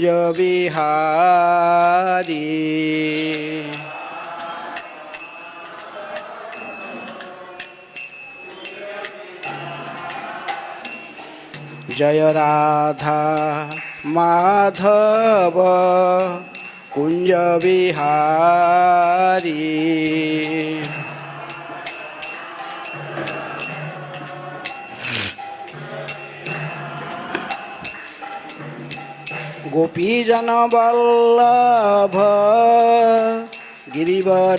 कुंज बिहारी। जय राधा माधव कुंज बिहारी। गोपीजन वल्लभ गिरिवरधारी।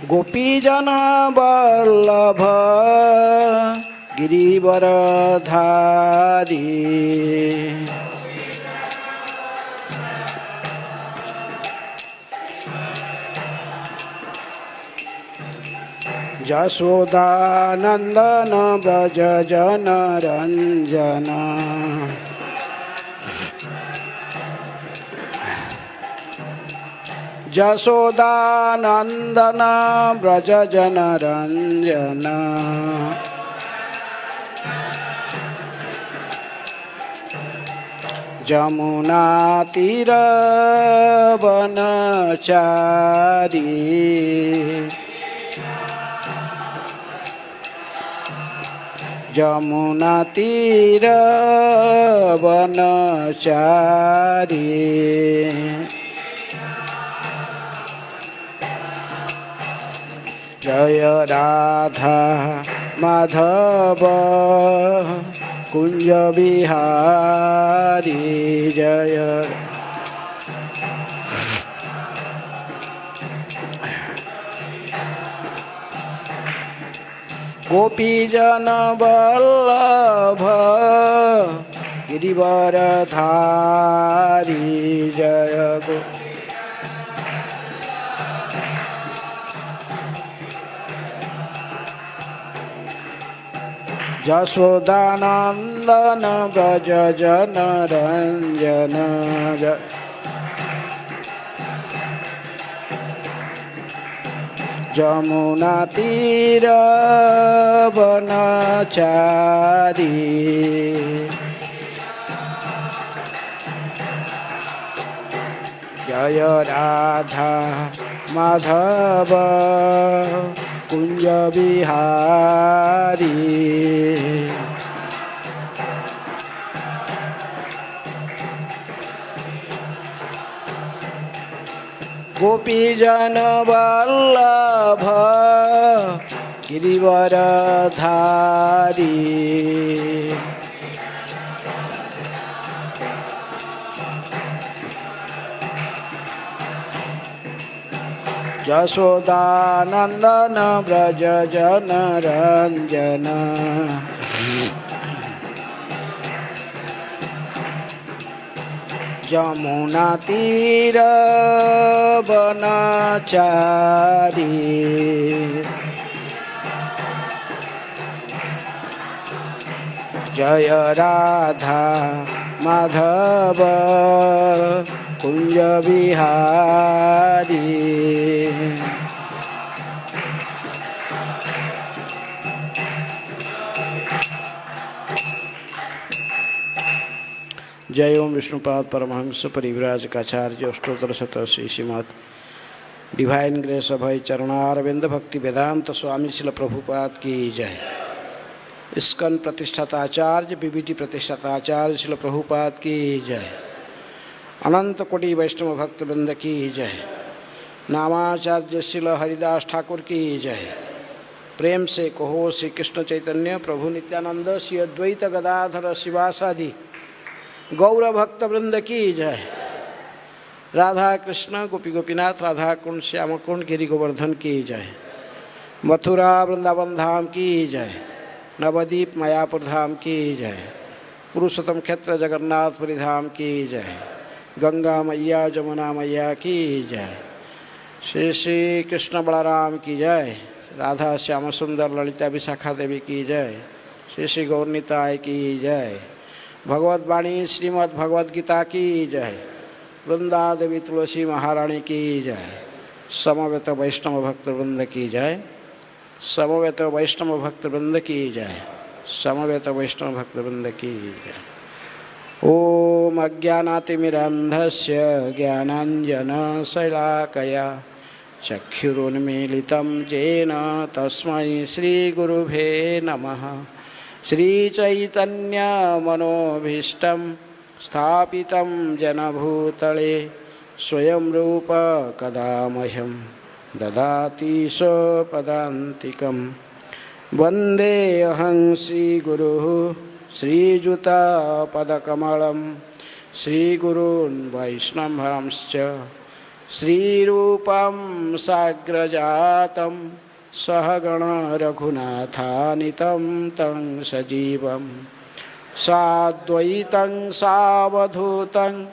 गोपीजन वल्लभ गिरिवरधारी। यशोदानंदन व्रज जन रंजन। यशोदानंदन व्रज जन रंजन। जमुना तीर वनचारी। जमुना तीर वनचारी। जय राधा माधव कुंज बिहारी। जय गोपीजन वल्लभ गिरिवरधारी। जय गो यशोदानंदन व्रज जन रंजन। जमुना तीर वनचारी। जय राधा माधव कुंज बिहारी। गोपीजन वल्लभ गिरिवरधारी। यशोदानंदन व्रज जन रंजन। जमुना तीर वनचारी। जय राधा माधव कुंज बिहारी। जय ओम विष्णुपाद परमहंस परिव्राजकाचार्य अष्टोत्तर शतश्री श्रीमद डिवाइन ग्रेस अभय चरणारविंद भक्ति वेदांत स्वामी श्रील प्रभुपाद की जय। इस्कन प्रतिष्ठाताचार्य बीबीटी प्रतिष्ठाताचार्य श्रील प्रभुपाद की जय। अनंत कोटि वैष्णव भक्तवृंद की जय। नामाचार्य श्रील हरिदास ठाकुर की जय। प्रेम से कहो श्री कृष्ण चैतन्य प्रभु नित्यानंद श्री अद्वैत गदाधर शिवासादि गौर भक्तवृंद की जय। राधा कृष्ण गोपी गोपीनाथ राधा कुंड श्याम कुंड गिरि गोवर्धन की जय। मथुरा वृंदावन धाम की जय। नवदीप मायापुर धाम की जय। पुरुषोत्तम क्षेत्र जगन्नाथपुरी धाम की जय। गंगा मैया जमुना मैया की जय। श्री श्री कृष्ण बलराम की जय। राधा श्याम सुंदर ललिता विशाखा देवी की जय। श्री श्री गौरनिताय की जय। भगवत वाणी श्रीमद् भगवद गीता की जय। वृंदा देवी तुलसी महारानी की जय। समवेत वैष्णव भक्तवृंद की जय। समवेत वैष्णव भक्तवृंद की जय। समवेत वैष्णव भक्तवृंद की जय। ओम अज्ञानातिमिरन्धस्य ज्ञानाञ्जनशलाकया चक्षुरुन्मीलितं येन तस्मै श्रीगुरुभे नमः। श्रीचैतन्यमनोभीष्टं स्थापितं जनभूतले स्वयं रूप कदा मह्यं ददाति स्वपदान्तिकं। वन्देऽहं श्रीगुरुः श्रीयुतापदकमलं श्रीगुरून् वैष्णवांश्च श्रीरूपं साग्रजातं सहगण रघुनाथानितं तं सजीवं साद्वैतं सावधूतं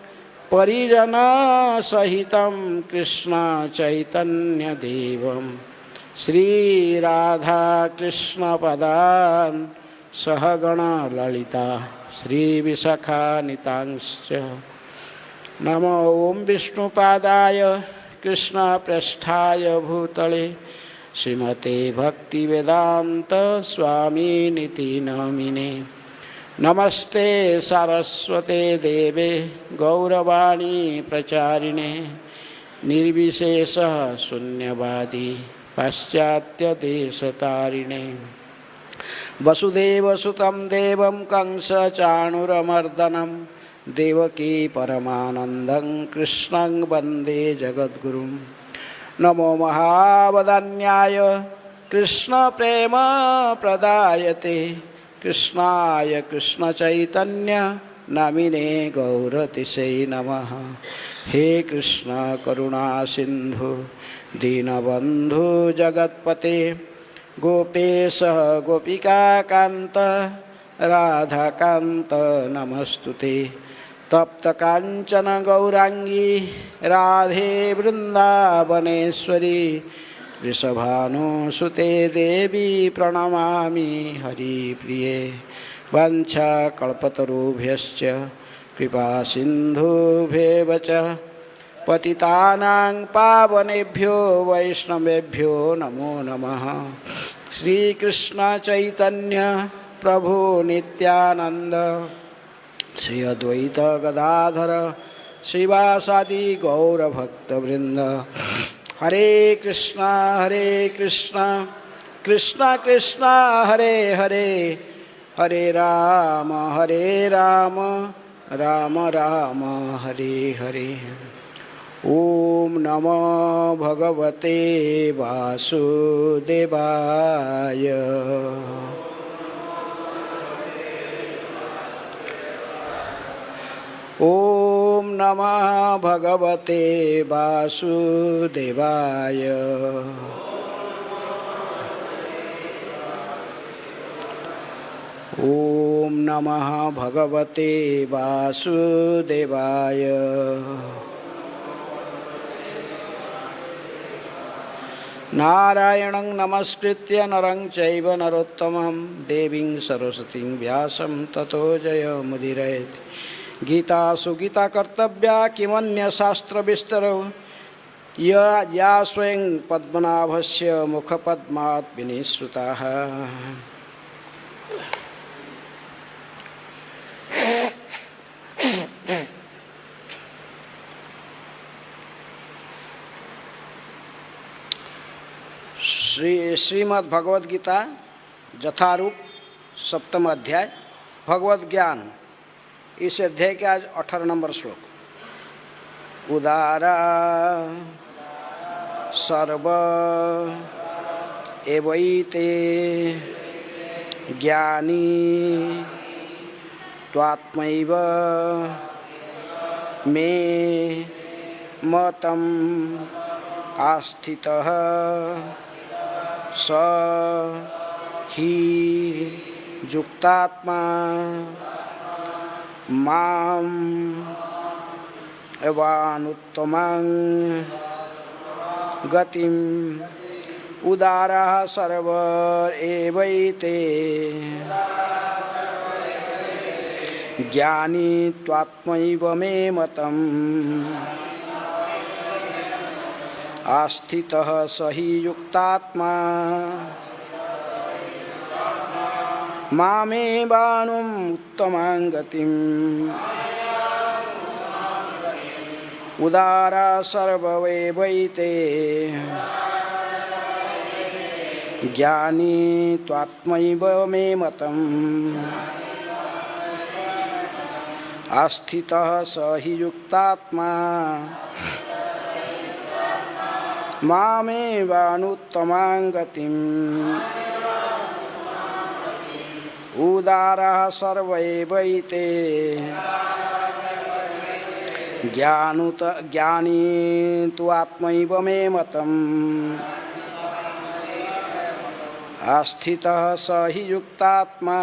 परिजनसहितं कृष्ण चैतन्यदेवं श्रीराधाकृष्णपदान् सहगण ललिता श्रीविशाखान्वितांश्च। नमो ओं विष्णुपादाय कृष्णप्रेष्ठाय भूतले श्रीमते भक्तिवेदांत स्वामिनिति नामिने। नमस्ते सारस्वते देवे गौरवाणी प्रचारिणे निर्विशेषः शून्यवादी पाश्चात्यदेशतारिणे। वसुदेवसुतं देवं कंसचाणूरमर्दनं देवकी परमानन्दं कृष्णं वन्दे जगद्गुरुं। नमो महावदन्याय कृष्णप्रेमप्रदायते कृष्णाय कृष्णचैतन्य नामिने गौरतिसे नमः। हे कृष्ण करुणा सिन्धु दीनबन्धु जगत्पते गोपेश गोपिकान्त राधाकान्त नमस्तुते। तप्त कांचन गौरांगी राधे वृंदावनेश्वरी वृषभानुसुते देवी प्रणमामि हरिप्रिये। वाञ्छाकल्पतरुभ्यश्च कृपा सिन्धुभ्येव च पतितानां पावनेभ्यो वैष्णवेभ्यो नमो नमः। श्रीकृष्ण चैतन्य प्रभु नित्यानंद श्री अद्वैत गदाधर श्रीवासादि गौरभक्तवृंद। हरे कृष्णा कृष्ण कृष्ण हरे हरे हरे राम राम राम हरे हरे। ओम नमो भगवते वासुदेवाय। ओम नमः भगवते वासुदेवाय। ओम नमः भगवते वासुदेवाय। नारायणं नमस्कृत्य नरं चैव नरोत्तमं देवीं सरस्वतीं व्यासं ततो जयमुदीरयेत्। गीतासु गीता कर्तव्या किमन्य शास्त्र विस्तरौ या स्वयं पद्मनाभस्य मुखपद्मात् विनिश्रुताः। श्रीमद् भगवद गीता यथारूप सप्तम अध्याय भगवत ज्ञान। इस अध्याय के आज 18 नंबर श्लोक। उदारा सर्व एवैते ज्ञानी त्वात्मैव मे मतम् आस्थितः स ही युक्तात्मा माम एवानुत्तमं गतिम उदारः सर्व एवैते ज्ञानी त्वात्मैव मे मतम् आस्थितः स हि युक्तात्मा मामेवानुम् उत्तमां गतिम् उदारा सर्ववैवैते ज्ञानी त्वात्मैव मे मतम् आस्थितः स हि युक्तात्मा मामेवानुत्तमां गतिम् उदारः सर्वैवैते ज्ञानी तु आत्मैव मे मतम् आस्थितः स हि युक्तात्मा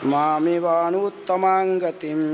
मामेवानुत्तमां गतिम्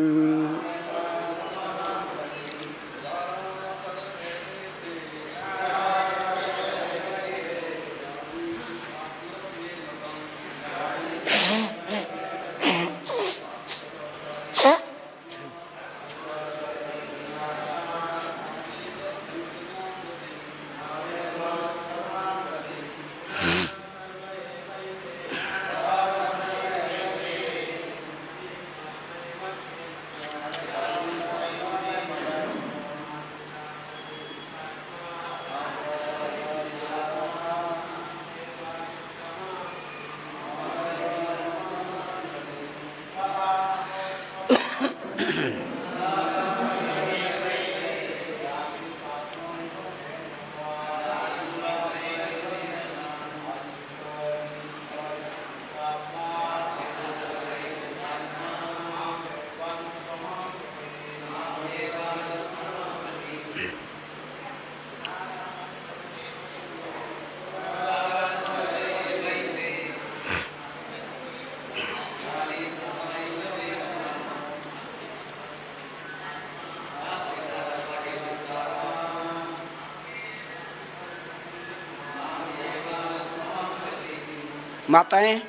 माताएं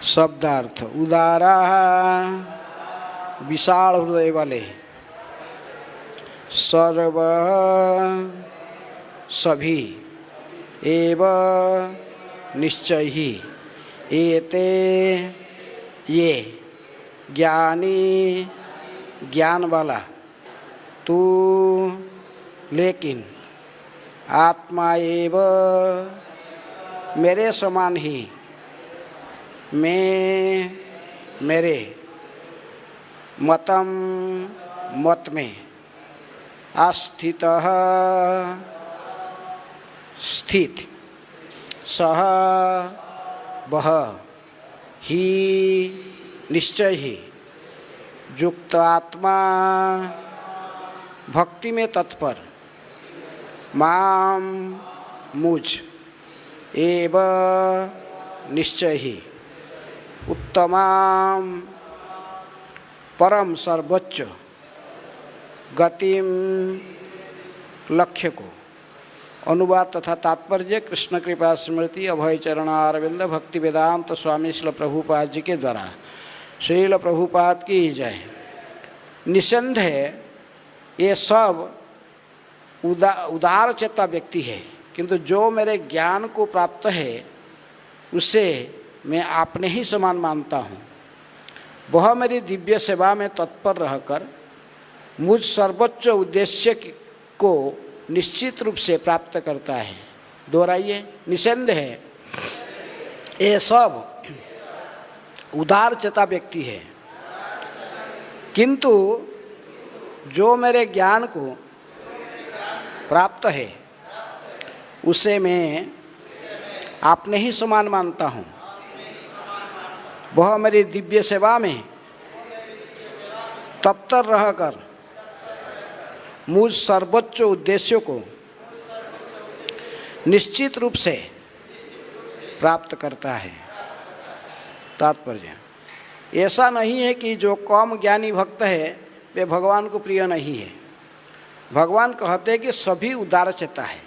शब्दार्थ उदारा विशाल हृदय वाले, सर्व सभी, एव निश्चय ही, एते ये, ज्ञानी ज्ञान वाला, तू लेकिन, आत्मा एव मेरे समान ही, मैं मेरे, मतम मत में, आस्थितः स्थित, सह वह, ही निश्चय ही, युक्त आत्मा भक्ति में तत्पर, माम मुझ, एव निश्चय ही, उत्तमाम परम सर्वोच्च, गतिम लक्ष्य को। अनुवाद तथा तात्पर्य कृष्ण कृपा स्मृति अभय चरणारविंद भक्ति वेदांत स्वामी श्रील प्रभुपाद जी के द्वारा। श्रील प्रभुपाद की जय। निसंदेह ये सब उदार चेता व्यक्ति है, किंतु जो मेरे ज्ञान को प्राप्त है उसे मैं अपने ही समान मानता हूँ। वह मेरी दिव्य सेवा में तत्पर रहकर मुझ सर्वोच्च उद्देश्य को निश्चित रूप से प्राप्त करता है। दोहराइए, निसंदेह ये सब उदार चेता व्यक्ति है, किंतु जो मेरे ज्ञान को प्राप्त है उसे मैं आपने ही समान मानता हूँ। वह मेरी दिव्य सेवा में तत्पर रहकर मुझ सर्वोच्च उद्देश्यों को निश्चित रूप से प्राप्त करता है। तात्पर्य ऐसा नहीं है कि जो कम ज्ञानी भक्त है वे भगवान को प्रिय नहीं है। भगवान कहते हैं कि सभी उदारचेता है,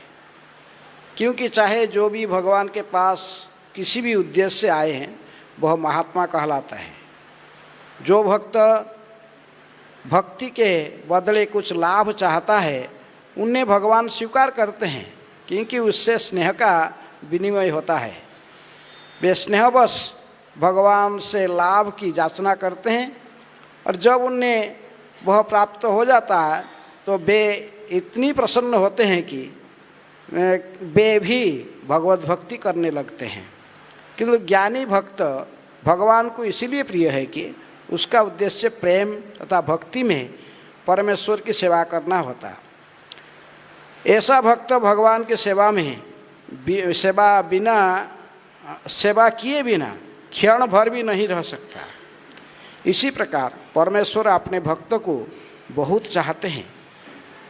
क्योंकि चाहे जो भी भगवान के पास किसी भी उद्देश्य से आए हैं वह महात्मा कहलाता है। जो भक्त भक्ति के बदले कुछ लाभ चाहता है उन्हें भगवान स्वीकार करते हैं, क्योंकि उससे स्नेह का विनिमय होता है। वे स्नेहवश भगवान से लाभ की याचना करते हैं और जब उन्हें वह प्राप्त हो जाता है तो वे इतनी प्रसन्न होते हैं कि वे भी भगवत भक्ति करने लगते हैं। किंतु ज्ञानी भक्त भगवान को इसीलिए प्रिय है कि उसका उद्देश्य प्रेम तथा भक्ति में परमेश्वर की सेवा करना होता है। ऐसा भक्त भगवान की सेवा में सेवा किए बिना क्षण भर भी नहीं रह सकता। इसी प्रकार परमेश्वर अपने भक्त को बहुत चाहते हैं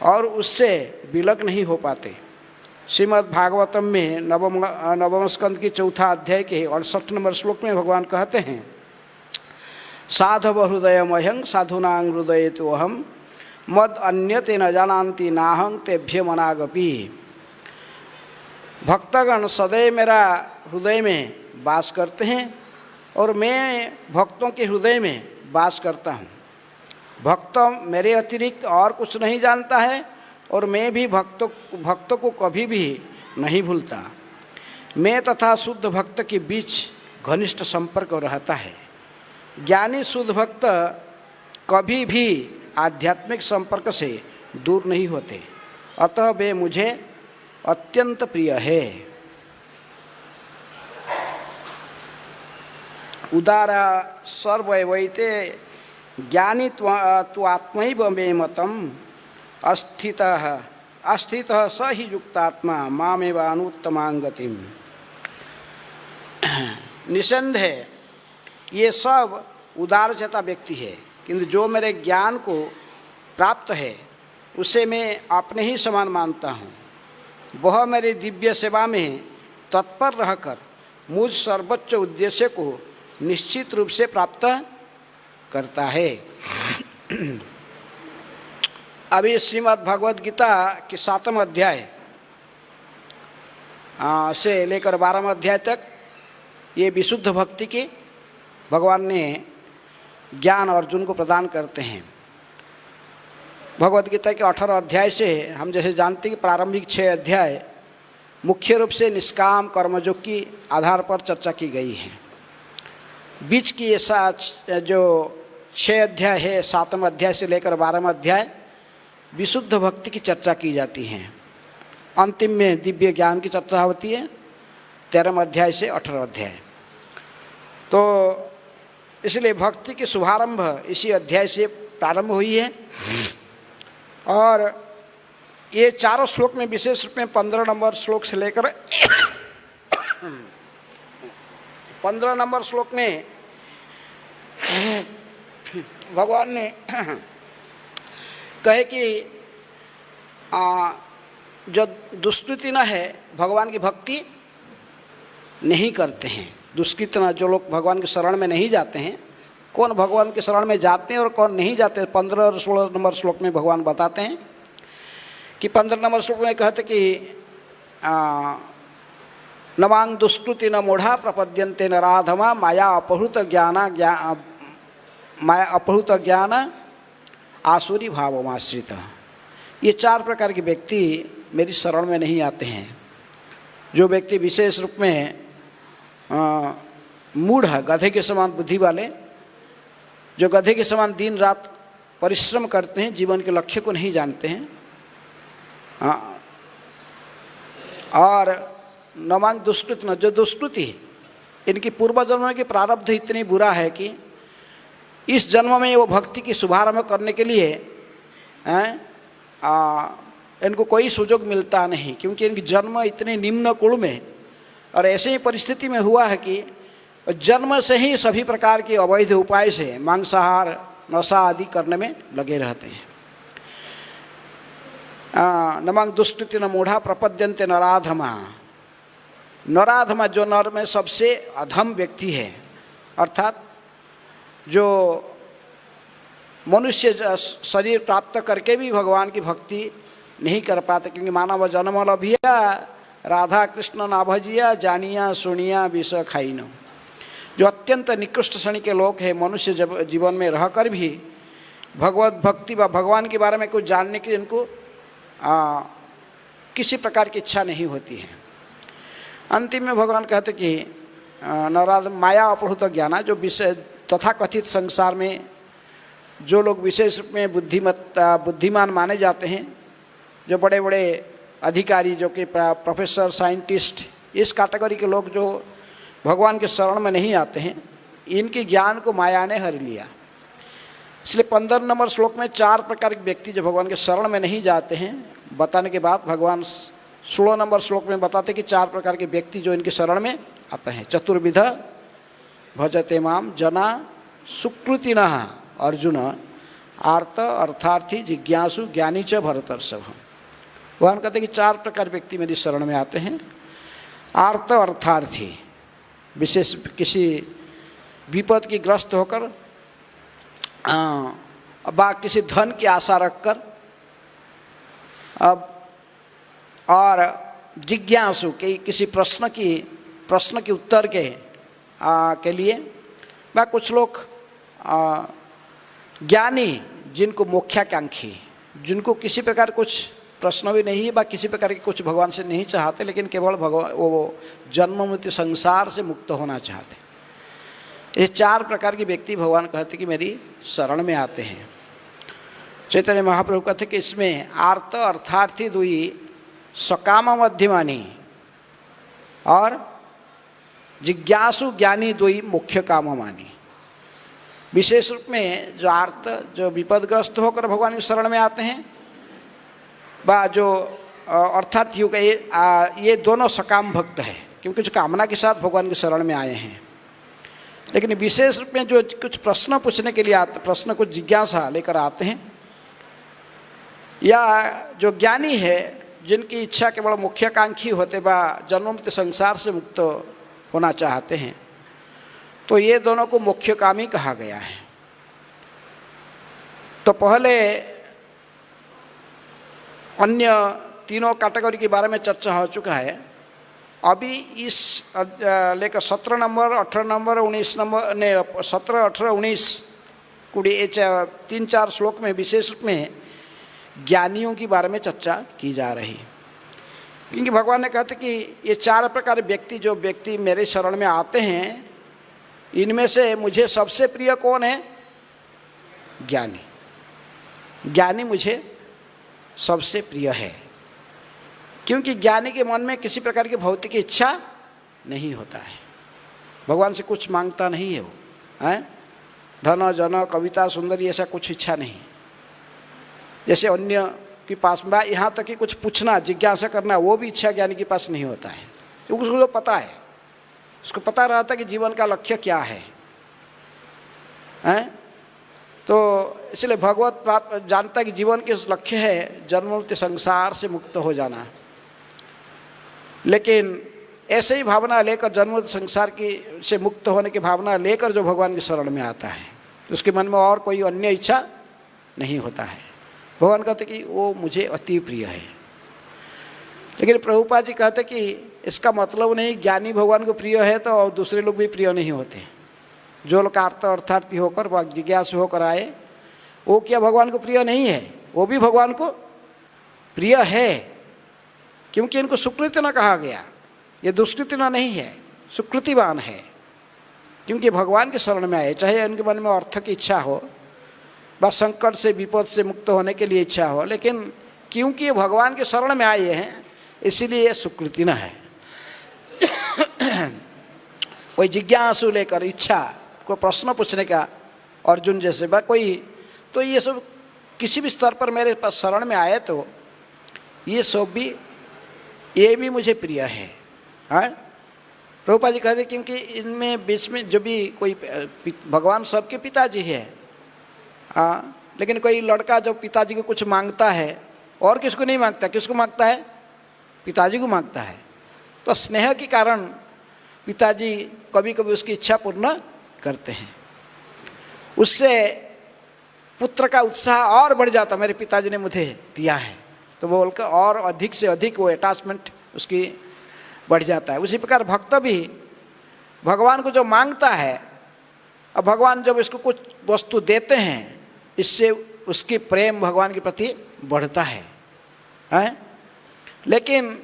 और उससे विलग नहीं हो पाते। श्रीमद् भागवतम में नवम स्कंद की 4 अध्याय के 68 नंबर श्लोक में भगवान कहते हैं, साधव हृदयमह्यं साधूनां हृदये तो अहम मद अन्यते न जानन्ति नाहं तेभ्य मनागपि। भक्तगण सदैव मेरा हृदय में वास करते हैं और मैं भक्तों के हृदय में वास करता हूँ। भक्त मेरे अतिरिक्त और कुछ नहीं जानता है और मैं भी भक्तों को कभी भी नहीं भूलता। मैं तथा शुद्ध भक्त के बीच घनिष्ठ संपर्क रहता है। ज्ञानी शुद्ध भक्त कभी भी आध्यात्मिक संपर्क से दूर नहीं होते, अतः वे मुझे अत्यंत प्रिय है। उदारा सर्वैवैते ज्ञानी तु आत्मैव मे मतम् अस्थितः स ही युक्तात्मा मामेव अनुत्तमां गतिम्। निसंदेह ये सब उदारचेता व्यक्ति है, किंतु जो मेरे ज्ञान को प्राप्त है उसे मैं अपने ही समान मानता हूँ। वह मेरी दिव्य सेवा में तत्पर रहकर मुझ सर्वोच्च उद्देश्य को निश्चित रूप से प्राप्त करता है। अभी श्रीमद् भगवद गीता के 7वें अध्याय से लेकर 12वें अध्याय तक ये विशुद्ध भक्ति के भगवान ने ज्ञान अर्जुन को प्रदान करते हैं। भगवद गीता के 18 अध्याय से हम जैसे जानते हैं कि प्रारंभिक 6 अध्याय मुख्य रूप से निष्काम कर्मयोग की आधार पर चर्चा की गई है। बीच की ऐसा जो 6 अध्याय है, 7वें अध्याय से लेकर 12वें अध्याय विशुद्ध भक्ति की चर्चा की जाती है। अंतिम में दिव्य ज्ञान की चर्चा होती है 13वें अध्याय से 18वें अध्याय। तो इसलिए भक्ति की शुभारंभ इसी अध्याय से प्रारंभ हुई है और ये चारों श्लोक में विशेष रूप में 15 नंबर श्लोक से लेकर 15 नंबर श्लोक में भगवान ने कहे कि जो दुष्कृति न है भगवान की भक्ति नहीं करते हैं। दुष्कृत न जो लोग भगवान के शरण में नहीं जाते हैं, कौन भगवान के शरण में जाते हैं और कौन नहीं जाते, 15 और 16 नंबर श्लोक में भगवान बताते हैं कि 15 नंबर श्लोक में कहते कि नवांग दुष्कृति न मूढ़ा प्रपद्यन्ते न राधमा माया अपहृत ज्ञान आसुरी भावमाश्रित। ये 4 प्रकार के व्यक्ति मेरी शरण में नहीं आते हैं। जो व्यक्ति विशेष रूप में मूढ़ गधे के समान बुद्धि वाले, जो गधे के समान दिन रात परिश्रम करते हैं, जीवन के लक्ष्य को नहीं जानते हैं, और नवांग दुष्कृत न जो दुष्कृति, इनकी पूर्व जन्म की प्रारब्ध इतनी बुरा है कि इस जन्म में वो भक्ति की शुभारंभ करने के लिए इनको कोई सुयोग मिलता नहीं, क्योंकि इनकी जन्म इतने निम्न कुल में और ऐसे ही परिस्थिति में हुआ है कि जन्म से ही सभी प्रकार के अवैध उपाय से मांसाहार नशा आदि करने में लगे रहते हैं। नमंग दुष्कृति न मूढ़ा प्रपद्यन्ते नराधमा। नराधमा जो नर में सबसे अधम व्यक्ति है, अर्थात जो मनुष्य शरीर प्राप्त करके भी भगवान की भक्ति नहीं कर पाते, क्योंकि मानव जन्म लभिया राधा कृष्ण ना भजिया जानिया सुनिया विष खाइनो। जो अत्यंत निकृष्ट श्रेणी के लोग हैं, मनुष्य जब जीवन में रहकर भी भगवत भक्ति व भगवान के बारे में कुछ जानने की इनको किसी प्रकार की इच्छा नहीं होती है। अंतिम में भगवान कहते कि नराध माया अपहृत ज्ञाना, जो विषय तथाकथित संसार में जो लोग विशेष रूप में बुद्धिमान माने जाते हैं, जो बड़े बड़े अधिकारी जो कि प्रोफेसर साइंटिस्ट, इस कैटेगरी के लोग जो भगवान के शरण में नहीं आते हैं, इनके ज्ञान को माया ने हर लिया। इसलिए 15 नंबर श्लोक में 4 प्रकार के व्यक्ति जो भगवान के शरण में नहीं जाते हैं बताने के बाद भगवान 16 नंबर श्लोक में बताते कि 4 प्रकार के व्यक्ति जो इनके शरण में आते हैं। चतुर्विध भजते माम जना सुकृतिनः अर्जुन आर्त अर्थार्थी जिज्ञासु ज्ञानी च भरतर्षभ। भगवान कहते कि 4 प्रकार व्यक्ति मेरी शरण में आते हैं। आर्त अर्थार्थी, विशेष किसी विपद की ग्रस्त होकर बा किसी धन की आशा रखकर, अब और जिज्ञासु के किसी प्रश्न की उत्तर के लिए, बा कुछ लोग ज्ञानी जिनको मोक्षाकांक्षी, जिनको किसी प्रकार कुछ प्रश्न भी नहीं है, बा किसी प्रकार के कुछ भगवान से नहीं चाहते, लेकिन केवल भगवान वो जन्म मृत्यु संसार से मुक्त होना चाहते। ये 4 प्रकार के व्यक्ति भगवान कहते कि मेरी शरण में आते हैं। चैतन्य महाप्रभु कहते कि इसमें आर्त अर्थार्थी दुई सकाम मध्यमानी और जिज्ञासु ज्ञानी दुई मुख्य काम मानी। विशेष रूप में जो आर्त, जो विपदग्रस्त होकर भगवान की शरण में आते हैं, बा जो अर्थात युग ये दोनों सकाम भक्त है, क्योंकि जो कामना के साथ भगवान की शरण में आए हैं। लेकिन विशेष रूप में जो कुछ प्रश्न पूछने के लिए आते, प्रश्न कुछ जिज्ञासा लेकर आते हैं, या जो ज्ञानी है जिनकी इच्छा केवल मुख्याकांक्षी होते बा जन्म मृत्यु संसार से मुक्त होना चाहते हैं, तो ये दोनों को मुख्यकामी कहा गया है। तो पहले अन्य तीनों कैटेगरी के बारे में चर्चा हो चुका है। अभी इस लेकर 17 नंबर 18 नंबर 19 नंबर ने 17 18 19 कुड़ी 3-4 श्लोक में विशेष रूप में ज्ञानियों के बारे में चर्चा की जा रही, क्योंकि भगवान ने कहते कि ये 4 प्रकार व्यक्ति जो व्यक्ति मेरे शरण में आते हैं, इनमें से मुझे सबसे प्रिय कौन है? ज्ञानी। ज्ञानी मुझे सबसे प्रिय है, क्योंकि ज्ञानी के मन में किसी प्रकार की भौतिक इच्छा नहीं होता है, भगवान से कुछ मांगता नहीं है वो, हैं धन जन कविता सुंदरी ऐसा कुछ इच्छा नहीं। जैसे अन्य के पास में यहाँ तक कि कुछ पूछना जिज्ञासा करना वो भी इच्छा ज्ञानी के पास नहीं होता है, क्योंकि उसको पता है, उसको पता रहता है कि जीवन का लक्ष्य क्या है, हैं? तो इसलिए भगवत प्राप्त जानता है कि जीवन के लक्ष्य है जन्म मृत्यु संसार से मुक्त हो जाना। लेकिन ऐसे ही भावना लेकर जन्म मृत्यु संसार की से मुक्त होने की भावना लेकर जो भगवान की शरण में आता है, उसके मन में और कोई अन्य इच्छा नहीं होता है। भगवान कहते कि वो मुझे अति प्रिय है। लेकिन प्रभुपाद जी कहते कि इसका मतलब नहीं ज्ञानी भगवान को प्रिय है तो और दूसरे लोग भी प्रिय नहीं होते। जो लोग अर्थार्थी होकर जिज्ञासु होकर आए, वो क्या भगवान को प्रिय नहीं है? वो भी भगवान को प्रिय है, क्योंकि इनको सुकृतिना कहा गया। ये दुष्कृतिना नहीं है, सुकृतिवान है, क्योंकि भगवान के शरण में आए, चाहे उनके मन में अर्थ की इच्छा हो, बस संकट से विपद से मुक्त होने के लिए इच्छा हो, लेकिन क्योंकि भगवान के शरण में आए हैं इसीलिए सुकृतिना है। कोई जिज्ञासु लेकर इच्छा, कोई प्रश्न पूछने का अर्जुन जैसे बा कोई, तो ये सब किसी भी स्तर पर मेरे पास शरण में आए तो ये सब भी, ये भी मुझे प्रिय है। हाँ, प्रभुपाद जी कहते क्योंकि इनमें बीच में जो भी कोई भगवान सबके पिताजी है, लेकिन कोई लड़का जब पिताजी को कुछ मांगता है और किसको नहीं मांगता, किसको मांगता है? पिताजी को मांगता है। तो स्नेह के कारण पिताजी कभी कभी उसकी इच्छा पूर्ण करते हैं, उससे पुत्र का उत्साह और बढ़ जाता, मेरे पिताजी ने मुझे दिया है, तो वो बोलकर और अधिक से अधिक वो अटैचमेंट उसकी बढ़ जाता है। उसी प्रकार भक्त भी भगवान को जो मांगता है, अब भगवान जब इसको कुछ वस्तु देते हैं, इससे उसकी प्रेम भगवान के प्रति बढ़ता है? लेकिन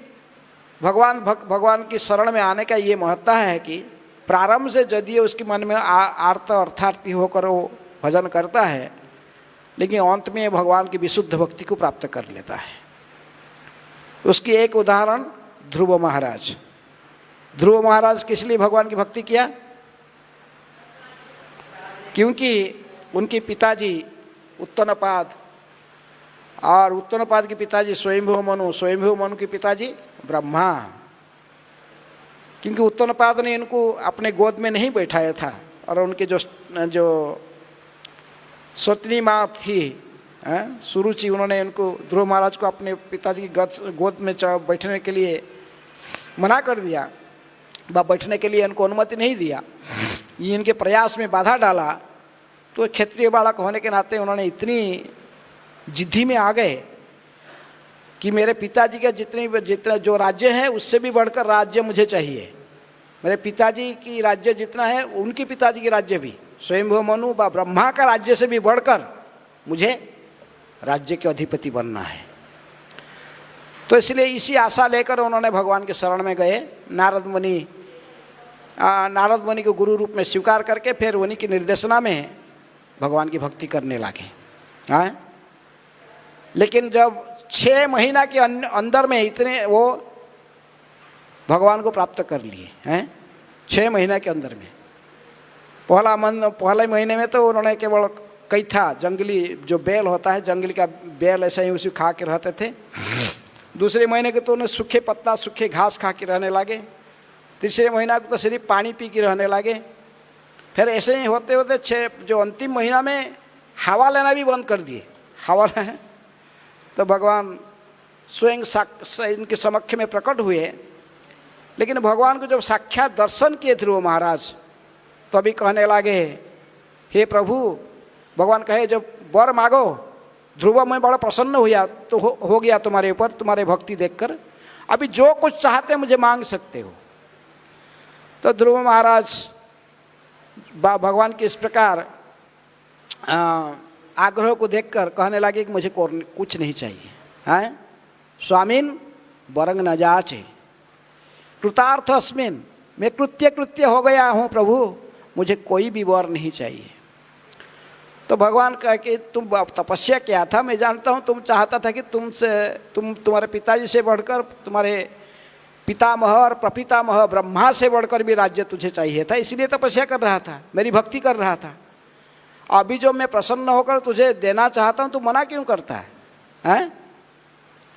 भगवान की शरण में आने का ये महत्व है कि प्रारंभ से यदि उसके मन में आर्त अर्थार्थी होकर वो भजन करता है, लेकिन अंत में भगवान की विशुद्ध भक्ति को प्राप्त कर लेता है। उसकी एक उदाहरण ध्रुव महाराज। ध्रुव महाराज किस लिए भगवान की भक्ति किया? क्योंकि उनके पिताजी उत्तनपाद, और उत्तनपाद के पिताजी स्वयंभू मनु, स्वयंभू मनु के पिताजी ब्रह्मा। क्योंकि उत्तनपाद ने इनको अपने गोद में नहीं बैठाया था, और उनके जो सतनी माँ थी सुरुचि, उन्होंने इनको ध्रुव महाराज को अपने पिताजी की गोद में बैठने के लिए मना कर दिया, बैठने के लिए इनको अनुमति नहीं दिया। ये इनके प्रयास में बाधा डाला। तो क्षत्रिय बालक होने के नाते उन्होंने इतनी जिद्दी में आ गए कि मेरे पिताजी का जितना जो राज्य है उससे भी बढ़कर राज्य मुझे चाहिए। मेरे पिताजी की राज्य जितना है, उनके पिताजी की राज्य भी, स्वयंभू मनु व ब्रह्मा का राज्य से भी बढ़कर मुझे राज्य के अधिपति बनना है। तो इसलिए इसी आशा लेकर उन्होंने भगवान के शरण में गए। नारद मुनि को गुरु रूप में स्वीकार करके फिर उन्हीं की निर्देशना में भगवान की भक्ति करने लगे। लेकिन जब 6 महीना के अंदर में इतने वो भगवान को प्राप्त कर लिए हैं, 6 महीना के अंदर में। पहले महीने में तो उन्होंने केवल कैथा, जंगली जो बेल होता है, जंगली का बेल ऐसा ही उसी खा के रहते थे। दूसरे महीने के तो उन्हें सूखे पत्ता, सूखे घास खा के रहने लगे। तीसरे महीना को तो सिर्फ पानी पी के रहने लगे। फिर ऐसे ही होते होते जो अंतिम महीना में हवा लेना भी बंद कर दिए। हवा लें तो भगवान स्वयं इनके समक्ष में प्रकट हुए। लेकिन भगवान को जब साक्षात दर्शन किए ध्रुव महाराज, तभी कहने लगे, हे प्रभु, भगवान कहे जब वर मांगो। ध्रुव में बड़ा प्रसन्न हुआ, तो हो गया तुम्हारे ऊपर, तुम्हारे भक्ति देखकर। अभी जो कुछ चाहते मुझे मांग सकते हो। तो ध्रुव महाराज भगवान के इस प्रकार आग्रह को देखकर कहने लगे कि मुझे कुछ नहीं चाहिए हैं। स्वामीन वरंग न जाचे कृतार्थ अस्मिन, मैं कृत्य हो गया हूँ प्रभु, मुझे कोई भी वर नहीं चाहिए। तो भगवान कह कि तुम तपस्या किया था, मैं जानता हूँ, तुम चाहता था कि तुम्हारे पिताजी से बढ़कर, तुम्हारे पितामह और प्रपितामह ब्रह्मा से बढ़कर भी राज्य तुझे चाहिए था, इसलिए तपस्या कर रहा था, मेरी भक्ति कर रहा था। अभी जो मैं प्रसन्न होकर तुझे देना चाहता हूँ, तू मना क्यों करता है हैं?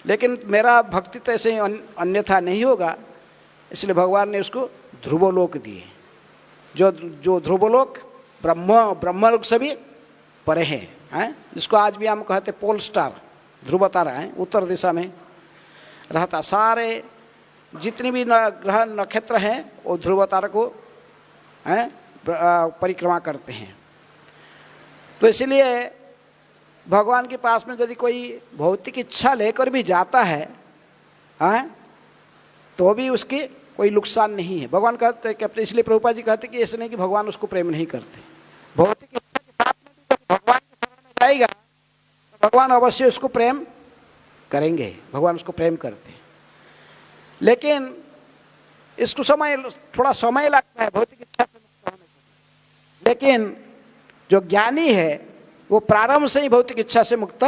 लेकिन मेरा भक्ति तो ऐसे ही अन्यथा नहीं होगा। इसलिए भगवान ने उसको ध्रुवलोक दिए, जो ध्रुवलोक ब्रह्मलोक से भी परे हैं, जिसको आज भी हम कहते पोल स्टार, ध्रुव तारा है, उत्तर दिशा में रहता। सारे जितनी भी ग्रह नक्षत्र हैं वो ध्रुव तारा को परिक्रमा करते हैं। तो इसलिए भगवान के पास में यदि कोई भौतिक इच्छा लेकर भी जाता है तो भी उसकी कोई नुकसान नहीं है। भगवान कहते हैं कि, इसलिए प्रभुपाद जी कहते कि ऐसे नहीं कि भगवान उसको प्रेम नहीं करते। भौतिक इच्छा के साथ में जब भगवान के शरण में जाएगा तो भगवान अवश्य उसको प्रेम करेंगे, भगवान उसको प्रेम करते हैं। लेकिन इसको थोड़ा समय लगता है भौतिक इच्छा से मुक्त होने के। लेकिन जो ज्ञानी है वो प्रारंभ से ही भौतिक इच्छा से मुक्त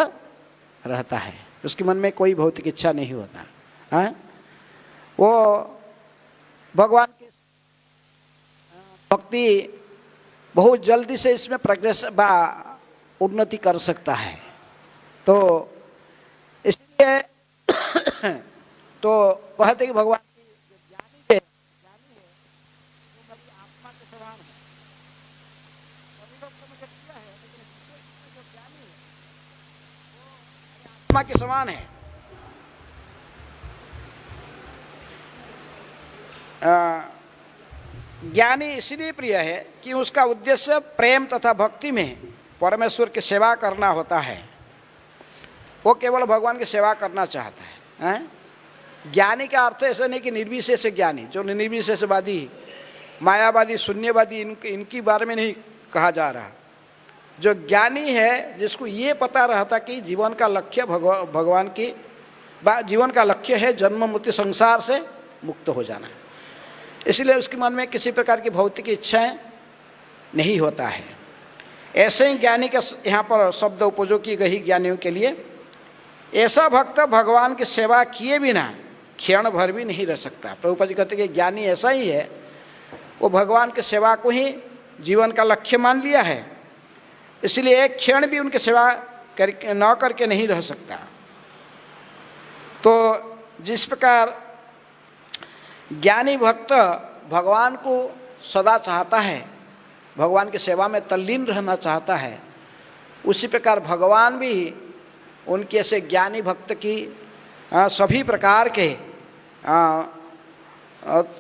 रहता है, उसके मन में कोई भौतिक इच्छा नहीं होता है। वो भगवान की भक्ति बहुत जल्दी से इसमें प्रोग्रेस उन्नति कर सकता है। तो इसलिए तो कहते कि भगवान की जो ज्ञानी है आत्मा के समान है। ज्ञानी इसलिए प्रिय है कि उसका उद्देश्य प्रेम तथा भक्ति में परमेश्वर की सेवा करना होता है। वो केवल भगवान की सेवा करना चाहता है, ज्ञानी का अर्थ ऐसा नहीं कि निर्विशेष ज्ञानी, जो निर्विशेषवादी मायावादी शून्यवादी इनकी बारे में नहीं कहा जा रहा। जो ज्ञानी है जिसको ये पता रहता कि जीवन का लक्ष्य भगवान की जीवन का लक्ष्य है जन्म मृत्यु संसार से मुक्त हो जाना, इसलिए उसके मन में किसी प्रकार की भौतिक इच्छाएं नहीं होता है। ऐसे ही ज्ञानी का यहाँ पर शब्द उपयोग की गई ज्ञानियों के लिए, ऐसा भक्त भगवान की सेवा किए बिना क्षण भर भी नहीं रह सकता। प्रभुपाद जी कहते कि ज्ञानी ऐसा ही है, वो भगवान की सेवा को ही जीवन का लक्ष्य मान लिया है, इसलिए एक क्षण भी उनकी सेवा न करके नहीं रह सकता। तो जिस प्रकार ज्ञानी भक्त भगवान को सदा चाहता है, भगवान की सेवा में तल्लीन रहना चाहता है, उसी प्रकार भगवान भी उनके ऐसे ज्ञानी भक्त की सभी प्रकार के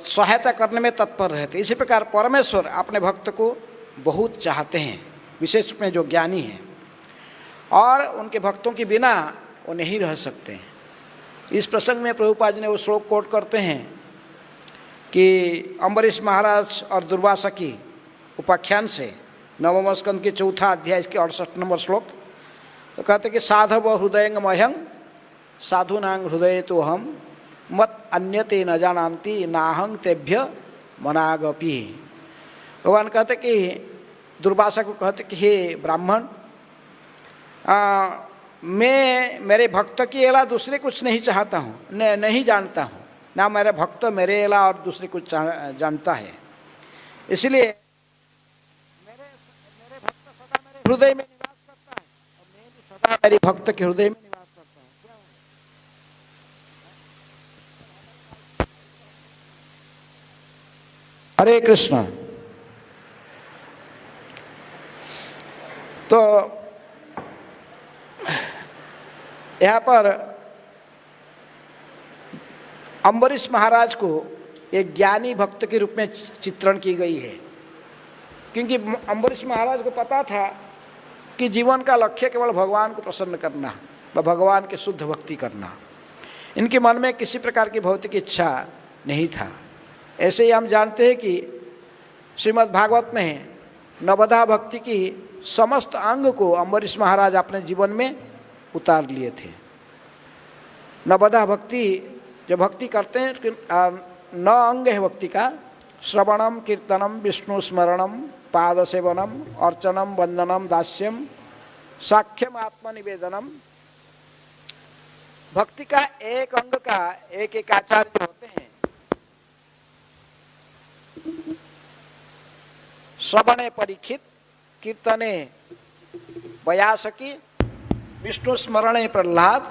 सहायता करने में तत्पर रहते। इसी प्रकार परमेश्वर अपने भक्त को बहुत चाहते हैं, विशेष में जो ज्ञानी हैं, और उनके भक्तों के बिना वो नहीं रह सकते हैं। इस प्रसंग में प्रभुपाद जी ने वो श्लोक कोट करते हैं कि अम्बरीश महाराज और दुर्वासा की उपाख्यान से, नवम स्कंद के 4 अध्याय के 68 नंबर श्लोक। तो कहते कि साधव हृदयंगमह्यं साधुनांग हृदय तो हम मत अन्यते न जानन्ति नाहं तेभ्य मनागपि। भगवान कहते कि दुर्वासा को कहते कि हे ब्राह्मण, मैं मेरे भक्त के अलावा दूसरे कुछ नहीं चाहता हूँ, नहीं जानता हूँ, ना मेरे भक्त मेरे अलावा और दूसरे कुछ जानता है। इसलिए मेरे भक्त सदा मेरे हृदय में निवास करता है और मैं भी सदा मेरे भक्त के हृदय में निवास करता हूँ। हरे कृष्ण। तो यहाँ पर अम्बरीश महाराज को एक ज्ञानी भक्त के रूप में चित्रण की गई है, क्योंकि अम्बरीश महाराज को पता था कि जीवन का लक्ष्य केवल भगवान को प्रसन्न करना व भगवान की शुद्ध भक्ति करना। इनके मन में किसी प्रकार की भौतिक इच्छा नहीं था। ऐसे ही हम जानते हैं कि श्रीमद् भागवत में नवधा भक्ति की समस्त अंग को अम्बरीश महाराज अपने जीवन में उतार लिए थे। नवधा भक्ति जो भक्ति करते हैं, 9 अंग है भक्ति का: श्रवणम, कीर्तनम, विष्णु स्मरणम, पाद सेवनम, अर्चनम, वंदनम, दास्यम, साख्यम, आत्मनिवेदनम। भक्ति का एक अंग का एक एक आचार्य होते हैं। श्रवणे परीक्षित, कीर्तने व्यासकी, विष्णु स्मरणे प्रहलाद,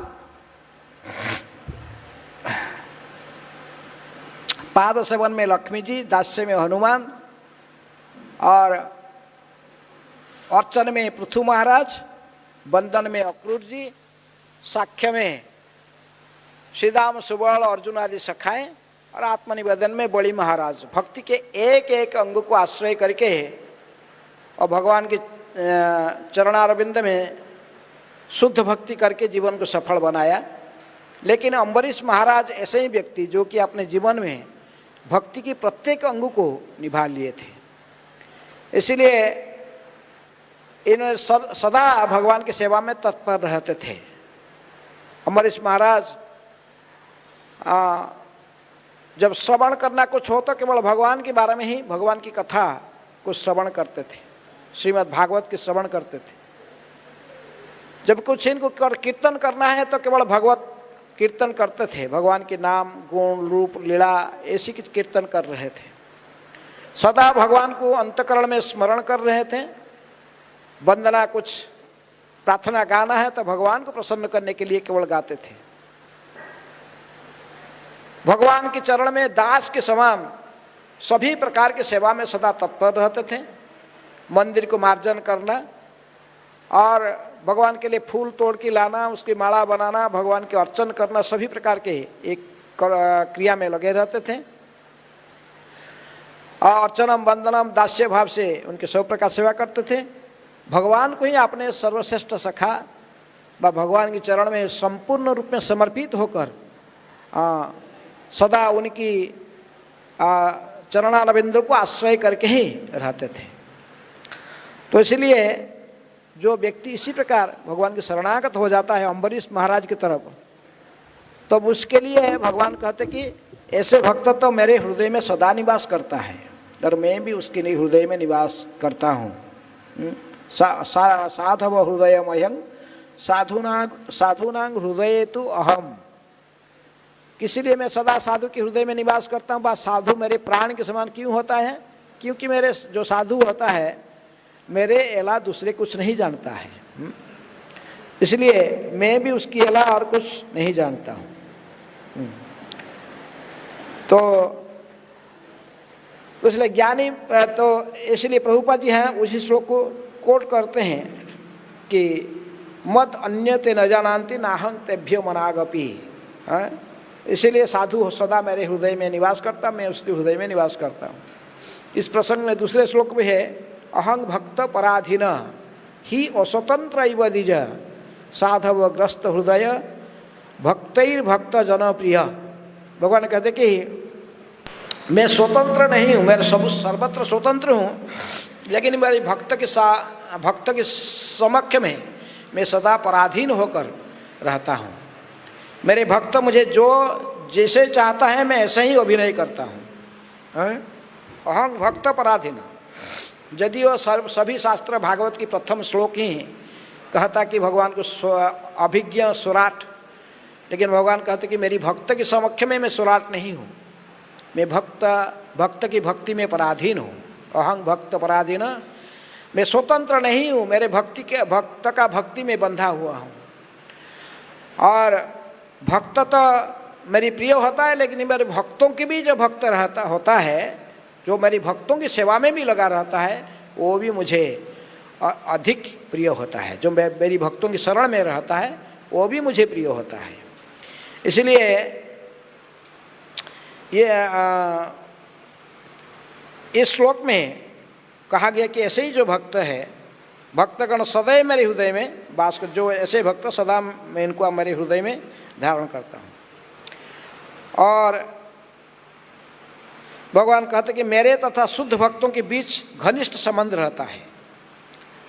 पाद सेवन में लक्ष्मी जी, दास्य में हनुमान, और अर्चन में पृथु महाराज, बंदन में अक्रूर जी, साख्य में श्रीदाम, सुबल, अर्जुन आदि सखाएं, और आत्मनिवेदन में बड़ी महाराज। भक्ति के एक एक अंग को आश्रय करके और भगवान के चरणारविंद में शुद्ध भक्ति करके जीवन को सफल बनाया। लेकिन अम्बरीश महाराज ऐसे ही व्यक्ति जो कि अपने जीवन में भक्ति की प्रत्येक अंग को निभा लिए थे, इसलिए इन सदा भगवान की सेवा में तत्पर रहते थे। अम्बरीश महाराज जब श्रवण करना कुछ हो तो केवल भगवान के बारे में ही, भगवान की कथा को श्रवण करते थे, श्रीमद् भागवत की श्रवण करते थे। जब कुछ इनको कीर्तन करना है तो केवल भगवत कीर्तन करते थे, भगवान के नाम, गुण, रूप, लीला ऐसी की कीर्तन कर रहे थे। सदा भगवान को अंतकरण में स्मरण कर रहे थे। वंदना, कुछ प्रार्थना गाना है तो भगवान को प्रसन्न करने के लिए केवल गाते थे। भगवान के चरण में दास के समान सभी प्रकार की सेवा में सदा तत्पर रहते थे। मंदिर को मार्जन करना और भगवान के लिए फूल तोड़ के लाना, उसकी माला बनाना, भगवान के अर्चन करना, सभी प्रकार के एक क्रिया में लगे रहते थे। और अर्चनम वंदनम दास्य भाव से उनके सब प्रकार सेवा करते थे। भगवान को ही अपने सर्वश्रेष्ठ सखा व भगवान के चरण में संपूर्ण रूप में समर्पित होकर सदा उनकी चरणारविंद को आश्रय करके ही रहते थे। तो इसलिए जो व्यक्ति इसी प्रकार भगवान के शरणागत हो जाता है अम्बरीश महाराज की तरफ, तो उसके लिए भगवान कहते कि ऐसे भक्त तो मेरे हृदय में सदा निवास करता है और मैं भी उसके लिए हृदय में निवास करता हूँ। साधव हृदयमयं साधूनां हृदय तो अहम। इसीलिए मैं सदा साधु के हृदय में निवास करता हूँ। बात साधु मेरे प्राण के समान क्यों होता है? क्योंकि मेरे जो साधु होता है मेरे अलावा दूसरे कुछ नहीं जानता है, इसलिए मैं भी उसकी अलावा और कुछ नहीं जानता हूँ। तो इसलिए ज्ञानी, तो इसलिए प्रभुपाद जी हैं उसी श्लोक को कोट करते हैं कि मत अन्यते न जानन्ति नाहं तेभ्यो मनागपि। इसीलिए साधु सदा मेरे हृदय में निवास करता, मैं उसके हृदय में निवास करता हूँ। इस प्रसंग में दूसरे श्लोक में है अहं भक्त पराधीन ही अस्वतंत्र इव द्विज साधव ग्रस्त हृदय भक्तैर्भक्त जनप्रिय। भगवान कहते कि मैं स्वतंत्र नहीं हूँ, मैं सर्वत्र स्वतंत्र हूँ, लेकिन मेरे भक्त के समक्ष में मैं सदा पराधीन होकर रहता हूँ। मेरे भक्त मुझे जो जैसे चाहता है मैं ऐसे ही अभिनय करता हूँ। अहं भक्त पराधीन। यदि वो सभी शास्त्र भागवत की प्रथम श्लोक ही कहता कि भगवान को अभिज्ञ सुराट, लेकिन भगवान कहते कि मेरी भक्त के समक्ष में मैं सुराट नहीं हूँ, मैं भक्त की भक्ति में पराधीन हूँ। अहं भक्त पराधीन, मैं स्वतंत्र नहीं हूँ, मेरे भक्त का भक्ति में बंधा हुआ हूँ। और भक्त तो मेरी प्रिय होता है, लेकिन मेरे भक्तों के भी जो भक्त होता है, जो मेरी भक्तों की सेवा में भी लगा रहता है, वो भी मुझे अधिक प्रिय होता है। जो मेरी भक्तों की शरण में रहता है वो भी मुझे प्रिय होता है। इसलिए ये इस श्लोक में कहा गया कि ऐसे ही जो भक्त है, भक्तगण सदैव मेरे हृदय में वास कर, जो ऐसे भक्त सदा मैं इनको मेरे हृदय में धारण करता हूँ। और भगवान कहते कि मेरे तथा शुद्ध भक्तों के बीच घनिष्ठ संबंध रहता है।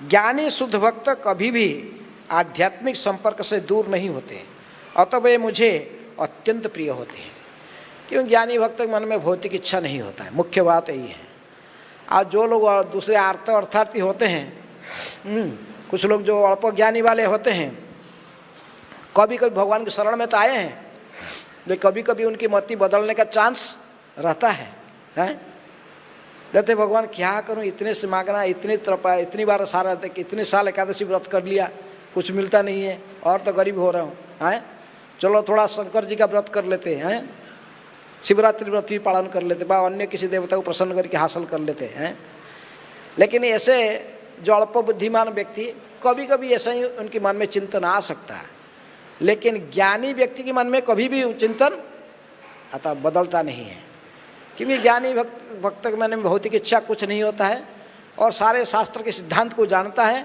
ज्ञानी शुद्ध भक्त कभी भी आध्यात्मिक संपर्क से दूर नहीं होते, अतः वे मुझे अत्यंत प्रिय होते हैं। क्यों? ज्ञानी भक्त के मन में भौतिक इच्छा नहीं होता है, मुख्य बात यही है। आज जो लोग दूसरे अर्थार्थी होते हैं, कुछ लोग जो अल्प ज्ञानी वाले होते हैं, कभी कभी भगवान के शरण में तो आए हैं, लेकिन कभी कभी उनकी मति बदलने का चांस रहता है। कहते भगवान क्या करूं, इतने से मांगना, इतनी बार सारा इतने साल एकादशी व्रत कर लिया, कुछ मिलता नहीं है, और तो गरीब हो रहा हूँ। चलो थोड़ा शंकर जी का व्रत कर लेते हैं, शिवरात्रि व्रत भी पालन कर लेते, बा अन्य किसी देवता को प्रसन्न करके हासिल कर लेते हैं। लेकिन ऐसे जो अल्प बुद्धिमान व्यक्ति, कभी कभी ऐसा ही उनके मन में चिंतन आ सकता है, लेकिन ज्ञानी व्यक्ति के मन में कभी भी चिंतन आता बदलता नहीं है। क्योंकि ज्ञानी भक्त के मन में भौतिक इच्छा कुछ नहीं होता है, और सारे शास्त्र के सिद्धांत को जानता है।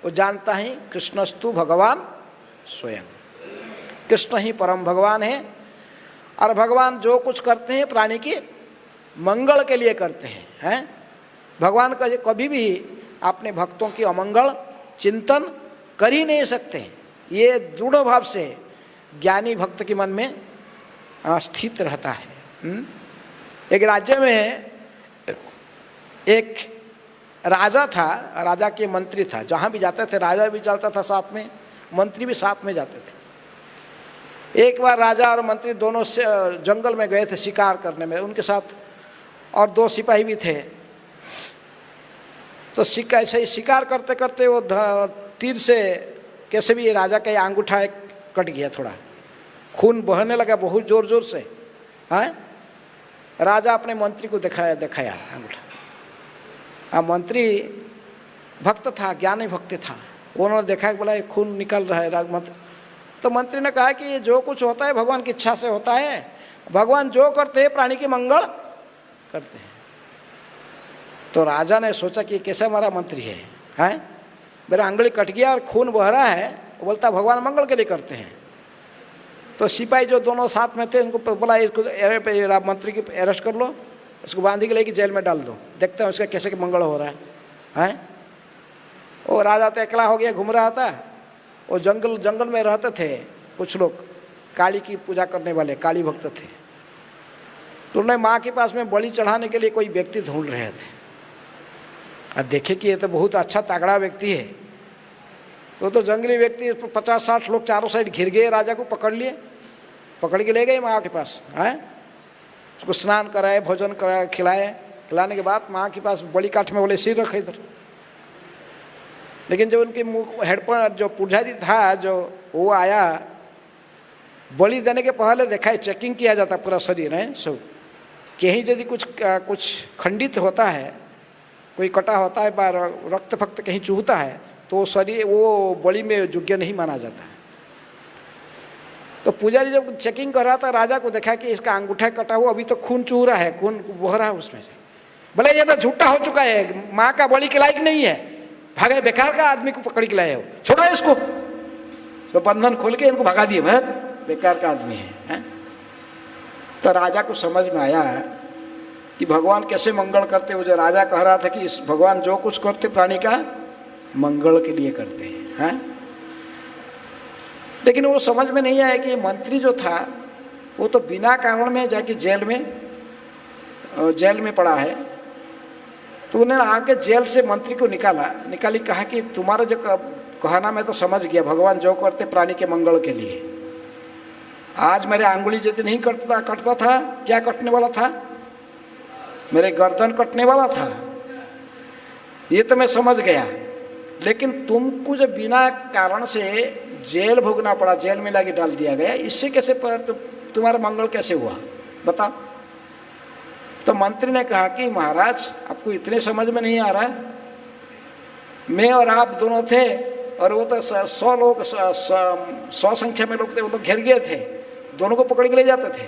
वो जानता ही कृष्णस्तु भगवान स्वयं, कृष्ण ही परम भगवान है, और भगवान जो कुछ करते हैं प्राणी के मंगल के लिए करते हैं। भगवान का कभी भी अपने भक्तों की अमंगल चिंतन कर ही नहीं सकते। ये दृढ़ भाव से ज्ञानी भक्त के मन में स्थित रहता है। एक राज्य में एक राजा था, राजा के मंत्री था, जहाँ भी जाते थे राजा भी चलता था साथ में, मंत्री भी साथ में जाते थे। एक बार राजा और मंत्री दोनों से जंगल में गए थे शिकार करने में, उनके साथ और 2 सिपाही भी थे। तो ऐसे ही शिकार करते करते वो तीर से कैसे भी राजा का अंगूठा कट गया, थोड़ा खून बहने लगा बहुत जोर जोर से। राजा अपने मंत्री को दिखाया अंगूठा। अब मंत्री भक्त था, ज्ञानी भक्त था। उन्होंने देखा कि बोला ये खून निकल रहा है राजमंत्री। तो मंत्री ने कहा कि ये जो कुछ होता है भगवान की इच्छा से होता है, भगवान जो करते हैं प्राणी की मंगल करते हैं। तो राजा ने सोचा कि कैसा हमारा मंत्री है, मेरा अंगुली कट गया और खून बह रहा है, बोलता भगवान मंगल के लिए करते हैं। तो सिपाही जो दोनों साथ में थे उनको बोला इसको मंत्री की अरेस्ट कर लो, इसको बांधी के लेके जेल में डाल दो, देखते हैं उसका कैसे मंगल हो रहा है। वो राजा तो अकेला हो गया, घूम रहा था। वो जंगल में रहते थे कुछ लोग, काली की पूजा करने वाले काली भक्त थे। तो उन्हें माँ के पास में बलि चढ़ाने के लिए कोई व्यक्ति ढूंढ रहे थे। और देखे कि ये तो बहुत अच्छा तगड़ा व्यक्ति है। तो जंगली व्यक्ति 50-60 लोग चारों साइड घिर गए, राजा को पकड़ लिए, पकड़ के ले गए माँ के पास। उसको स्नान कराए, भोजन कराए, खिलाने के बाद माँ के पास बलि काठ में बोले सिर रखे इधर। लेकिन जब उनके मुँह हेड पर जो पुजारी था जो वो आया, बलि देने के पहले देखा है चेकिंग किया जाता पूरा शरीर है सब, कहीं यदि कुछ खंडित होता है, कोई कटा होता है, रक्त फक्त कहीं चूहता है, तो शरीर वो बलि में योग्य नहीं माना जाता। तो पुजारी जब चेकिंग कर रहा था, राजा को देखा कि इसका अंगूठा कटा हुआ, अभी तो खून चूह रहा है, खून बह रहा है उसमें से। बोले ये तो झूठा हो चुका है, माँ का बलि के लायक नहीं है, भागे बेकार का आदमी को पकड़ के लाए हो, छोड़ो इसको। तो बंधन खोल के इनको भगा दिए, बहुत बेकार का आदमी है। तो राजा को समझ में आया कि भगवान कैसे मंगल करते हो। जो राजा कह रहा था कि इस भगवान जो कुछ करते प्राणी का मंगल के लिए करते हैं। लेकिन वो समझ में नहीं आया कि मंत्री जो था वो तो बिना कारण में जाके जेल में पड़ा है। तो उन्होंने आके जेल से मंत्री को निकाली, कहा कि तुम्हारा जो कहना मैं तो समझ गया, भगवान जो करते प्राणी के मंगल के लिए। आज मेरे अंगुली यदि नहीं कटता था, क्या कटने वाला था? मेरे गर्दन कटने वाला था, ये तो मैं समझ गया। लेकिन तुमको जो बिना कारण से जेल भोगना पड़ा, जेल में लाके डाल दिया गया, इससे कैसे तुम्हारा मंगल कैसे हुआ बताओ? तो मंत्री ने कहा कि महाराज आपको इतने समझ में नहीं आ रहा, मैं और आप दोनों थे और वो तो 100 लोग 100 संख्या में लोग थे, वो लोग घेर गए थे, दोनों को पकड़ के ले जाते थे।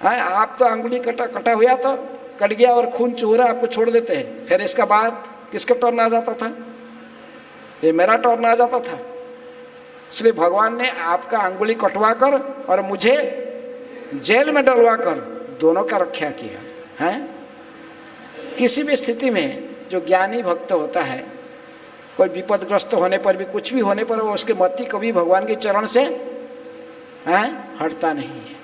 आप तो अंगुली कटा हुआ तो कट गया और खून चूह रहा, आपको छोड़ देते हैं। फिर इसका बाद किसका टर्न आ जाता था? ये मेरा टर्न आ जाता था। इसलिए भगवान ने आपका अंगुली कटवा कर और मुझे जेल में डलवा कर दोनों का रक्षा किया है। किसी भी स्थिति में जो ज्ञानी भक्त होता है, कोई विपदग्रस्त होने पर भी, कुछ भी होने पर, वो उसके मति कभी भगवान के चरण से हटता नहीं है।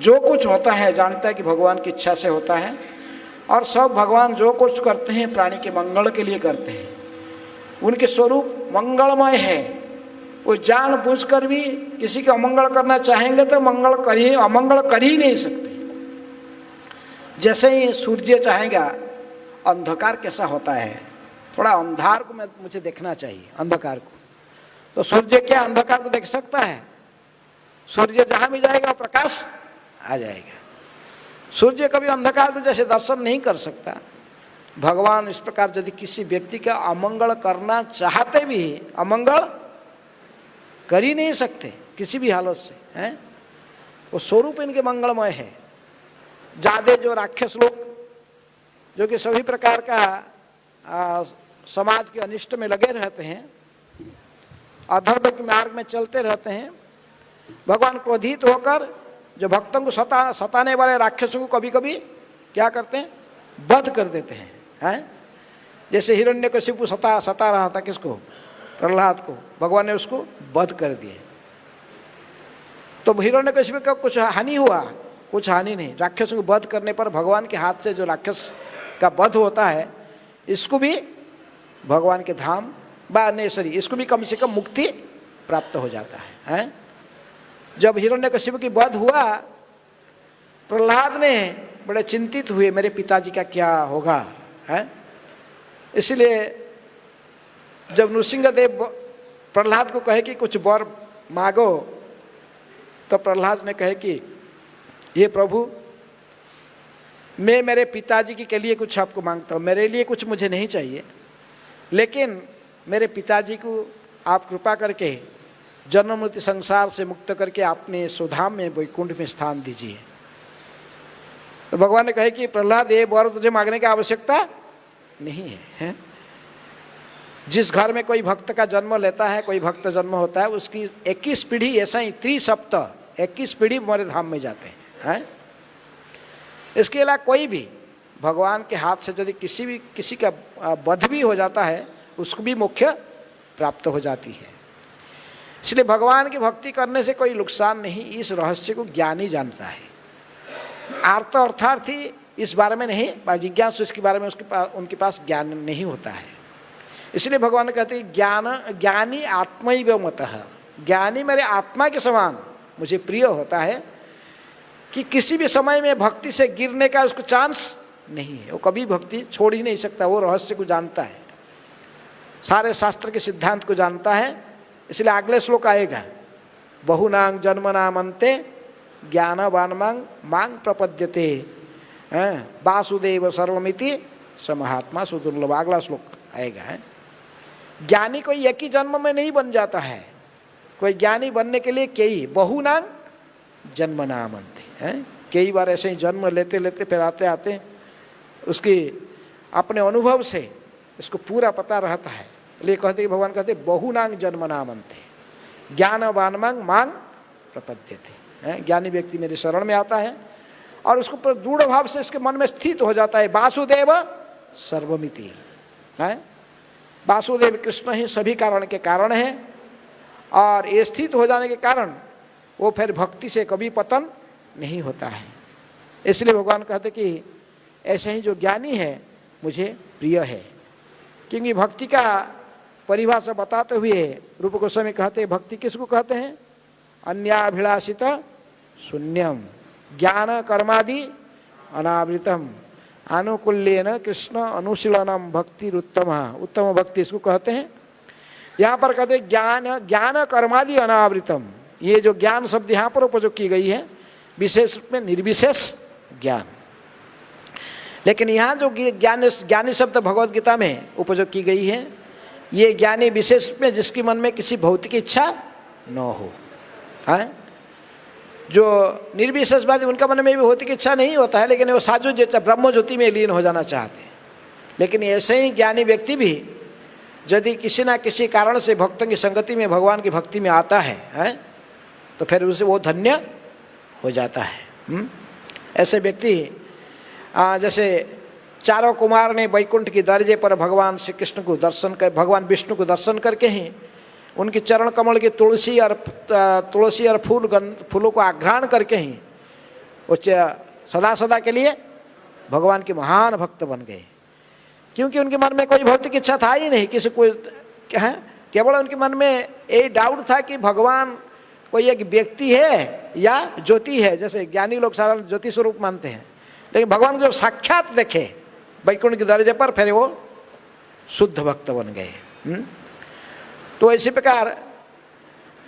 जो कुछ होता है जानता है कि भगवान की इच्छा से होता है, और सब भगवान जो कुछ करते हैं प्राणी के मंगल के लिए करते हैं। उनके स्वरूप मंगलमय है। वो जानबूझकर भी किसी का अमंगल करना चाहेंगे तो अमंगल कर ही नहीं सकते। जैसे ही सूर्य चाहेगा, अंधकार कैसा होता है, थोड़ा अंधार को मुझे देखना चाहिए, अंधकार को। तो सूर्य क्या अंधकार को देख सकता है? सूर्य जहां भी जाएगा प्रकाश आ जाएगा। सूर्य कभी अंधकार में जैसे दर्शन नहीं कर सकता, भगवान इस प्रकार यदि किसी व्यक्ति का अमंगल करना चाहते भी अमंगल कर ही नहीं सकते किसी भी हालत से हैं। वो स्वरूप इनके मंगलमय है। ज्यादा जो राक्षस लोग जो कि सभी प्रकार का समाज के अनिष्ट में लगे रहते हैं, अधर्म के मार्ग में चलते रहते हैं, भगवान क्रोधित होकर जो भक्तों को सताने वाले राक्षसों को कभी कभी क्या करते हैं? वध कर देते हैं। जैसे हिरण्यकशिपु सता रहा था किसको? प्रहलाद को। भगवान ने उसको वध कर दिए। तो हिरण्यकशिपु का कुछ हानि हुआ? कुछ हानि नहीं। राक्षसों को वध करने पर भगवान के हाथ से जो राक्षस का वध होता है, इसको भी भगवान के धाम इसको भी कम से कम मुक्ति प्राप्त हो जाता है। जब हिरण्यकशिपु की वध हुआ, प्रहलाद ने बड़े चिंतित हुए, मेरे पिताजी का क्या होगा है। इसलिए जब नृसिंहदेव प्रहलाद को कहे कि कुछ वर मांगो, तो प्रहलाद ने कहे कि ये प्रभु, मैं मेरे पिताजी के लिए कुछ आपको मांगता हूँ, मेरे लिए कुछ मुझे नहीं चाहिए। लेकिन मेरे पिताजी को आप कृपा करके जन्म मृत्यु संसार से मुक्त करके अपने स्वधाम में वैकुंठ में स्थान दीजिए। तो भगवान ने कहे कि प्रहलाद ये वर तुझे मांगने की आवश्यकता नहीं है। जिस घर में कोई भक्त का जन्म लेता है, कोई भक्त जन्म होता है, उसकी 21 पीढ़ी ऐसा ही 30 21 पीढ़ी मेरे धाम में जाते हैं। इसके अलावा कोई भी भगवान के हाथ से यदि किसी का वध भी हो जाता है, उसको भी मोक्ष प्राप्त हो जाती है। इसलिए भगवान की भक्ति करने से कोई नुकसान नहीं, इस रहस्य को ज्ञानी जानता है। आर्त अर्थार्थी इस बारे में नहीं, जिज्ञासु इसके बारे में उनके पास ज्ञान नहीं होता है। इसलिए भगवान कहते हैं ज्ञानी आत्मैव मतः, ज्ञानी मेरे आत्मा के समान मुझे प्रिय होता है कि किसी भी समय में भक्ति से गिरने का उसको चांस नहीं है। वो कभी भक्ति छोड़ ही नहीं सकता, वो रहस्य को जानता है, सारे शास्त्र के सिद्धांत को जानता है। इसलिए अगले श्लोक आएगा, बहुनांग जन्मनाम अन्ते ज्ञानवान मांग प्रपद्यते वासुदेव सर्वमिति समहात्मा सुदुर्लभ। अगला श्लोक आएगा। ज्ञानी कोई एक ही जन्म में नहीं बन जाता है, कोई ज्ञानी बनने के लिए कई बहुनांग जन्मनाम अन्ते, कई बार ऐसे ही जन्म लेते लेते फिर आते आते उसकी अपने अनुभव से इसको पूरा पता रहता है। इसलिए कहते भगवान कहते बहुनांग जन्मनाम अन्ते ज्ञानवान मांग प्रपद्यते। ज्ञानी व्यक्ति मेरे शरण में आता है और उसको पर दृढ़ भाव से इसके मन में स्थित हो जाता है, वासुदेव सर्वमिति। वासुदेव कृष्ण ही सभी कारण के कारण है, और ये स्थित हो जाने के कारण वो फिर भक्ति से कभी पतन नहीं होता है। इसलिए भगवान कहते कि ऐसे ही जो ज्ञानी है मुझे प्रिय है। क्योंकि भक्ति का परिभाषा बताते हुए रूप गोस्वामी कहते भक्ति किसको कहते हैं? अन्याभिलाषित शून्यम ज्ञान कर्मादि अनावृतम आनुकूल्येन कृष्ण अनुशीलनम भक्ति उत्तम भक्ति इसको कहते हैं। यहाँ पर कहते ज्ञान कर्मादि अनावृतम। ये जो ज्ञान शब्द यहाँ पर उपयोग की गई है विशेष रूप में निर्विशेष ज्ञान, लेकिन यहाँ जो ज्ञानी शब्द भगवत गीता में उपयोग की गई है, ये ज्ञानी विशेष रूप में जिसके मन में किसी भौतिक इच्छा न हो। जो निर्विशेषवादी उनका मन में भी भौतिक इच्छा नहीं होता है, लेकिन वो साजो ब्रह्म ज्योति में लीन हो जाना चाहते हैं। लेकिन ऐसे ही ज्ञानी व्यक्ति भी यदि किसी ना किसी कारण से भक्तों की संगति में भगवान की भक्ति में आता है तो फिर उसे वो धन्य हो जाता है। ऐसे व्यक्ति जैसे चारों कुमार ने वैकुंठ की दर्जे पर भगवान श्री कृष्ण को दर्शन कर, भगवान विष्णु को दर्शन करके ही उनके चरण कमल की तुलसी और फूलों को आघ्राण करके ही वो सदा सदा के लिए भगवान के महान भक्त बन गए। क्योंकि उनके मन में कोई भौतिक इच्छा था ही नहीं, किसी को केवल उनके मन में यही डाउट था कि भगवान कोई एक व्यक्ति है या ज्योति है। जैसे ज्ञानी लोग साधारण ज्योति स्वरूप मानते हैं, लेकिन भगवान को जब साक्षात देखे वैकुंठ के दर्जे पर फिर वो शुद्ध भक्त बन गए। तो इसी प्रकार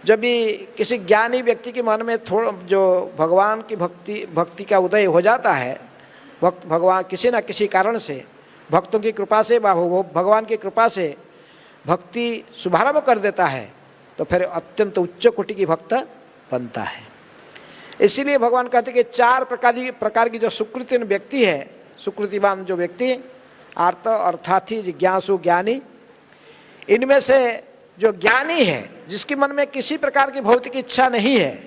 जब भी किसी ज्ञानी व्यक्ति के मन में थोड़ा जो भगवान की भक्ति का उदय हो जाता है, भगवान किसी न किसी कारण से भक्तों की कृपा से भगवान की कृपा से भक्ति शुभारंभ कर देता है, तो फिर अत्यंत उच्च कोटि की भक्त बनता है। इसीलिए भगवान कहते हैं कि 4 प्रकार की जो सुकृति व्यक्ति है, सुकृतिवान जो व्यक्ति आर्त अर्थार्थी जिज्ञासु ज्ञानी, इनमें से जो ज्ञानी है जिसके मन में किसी प्रकार की भौतिक इच्छा नहीं है,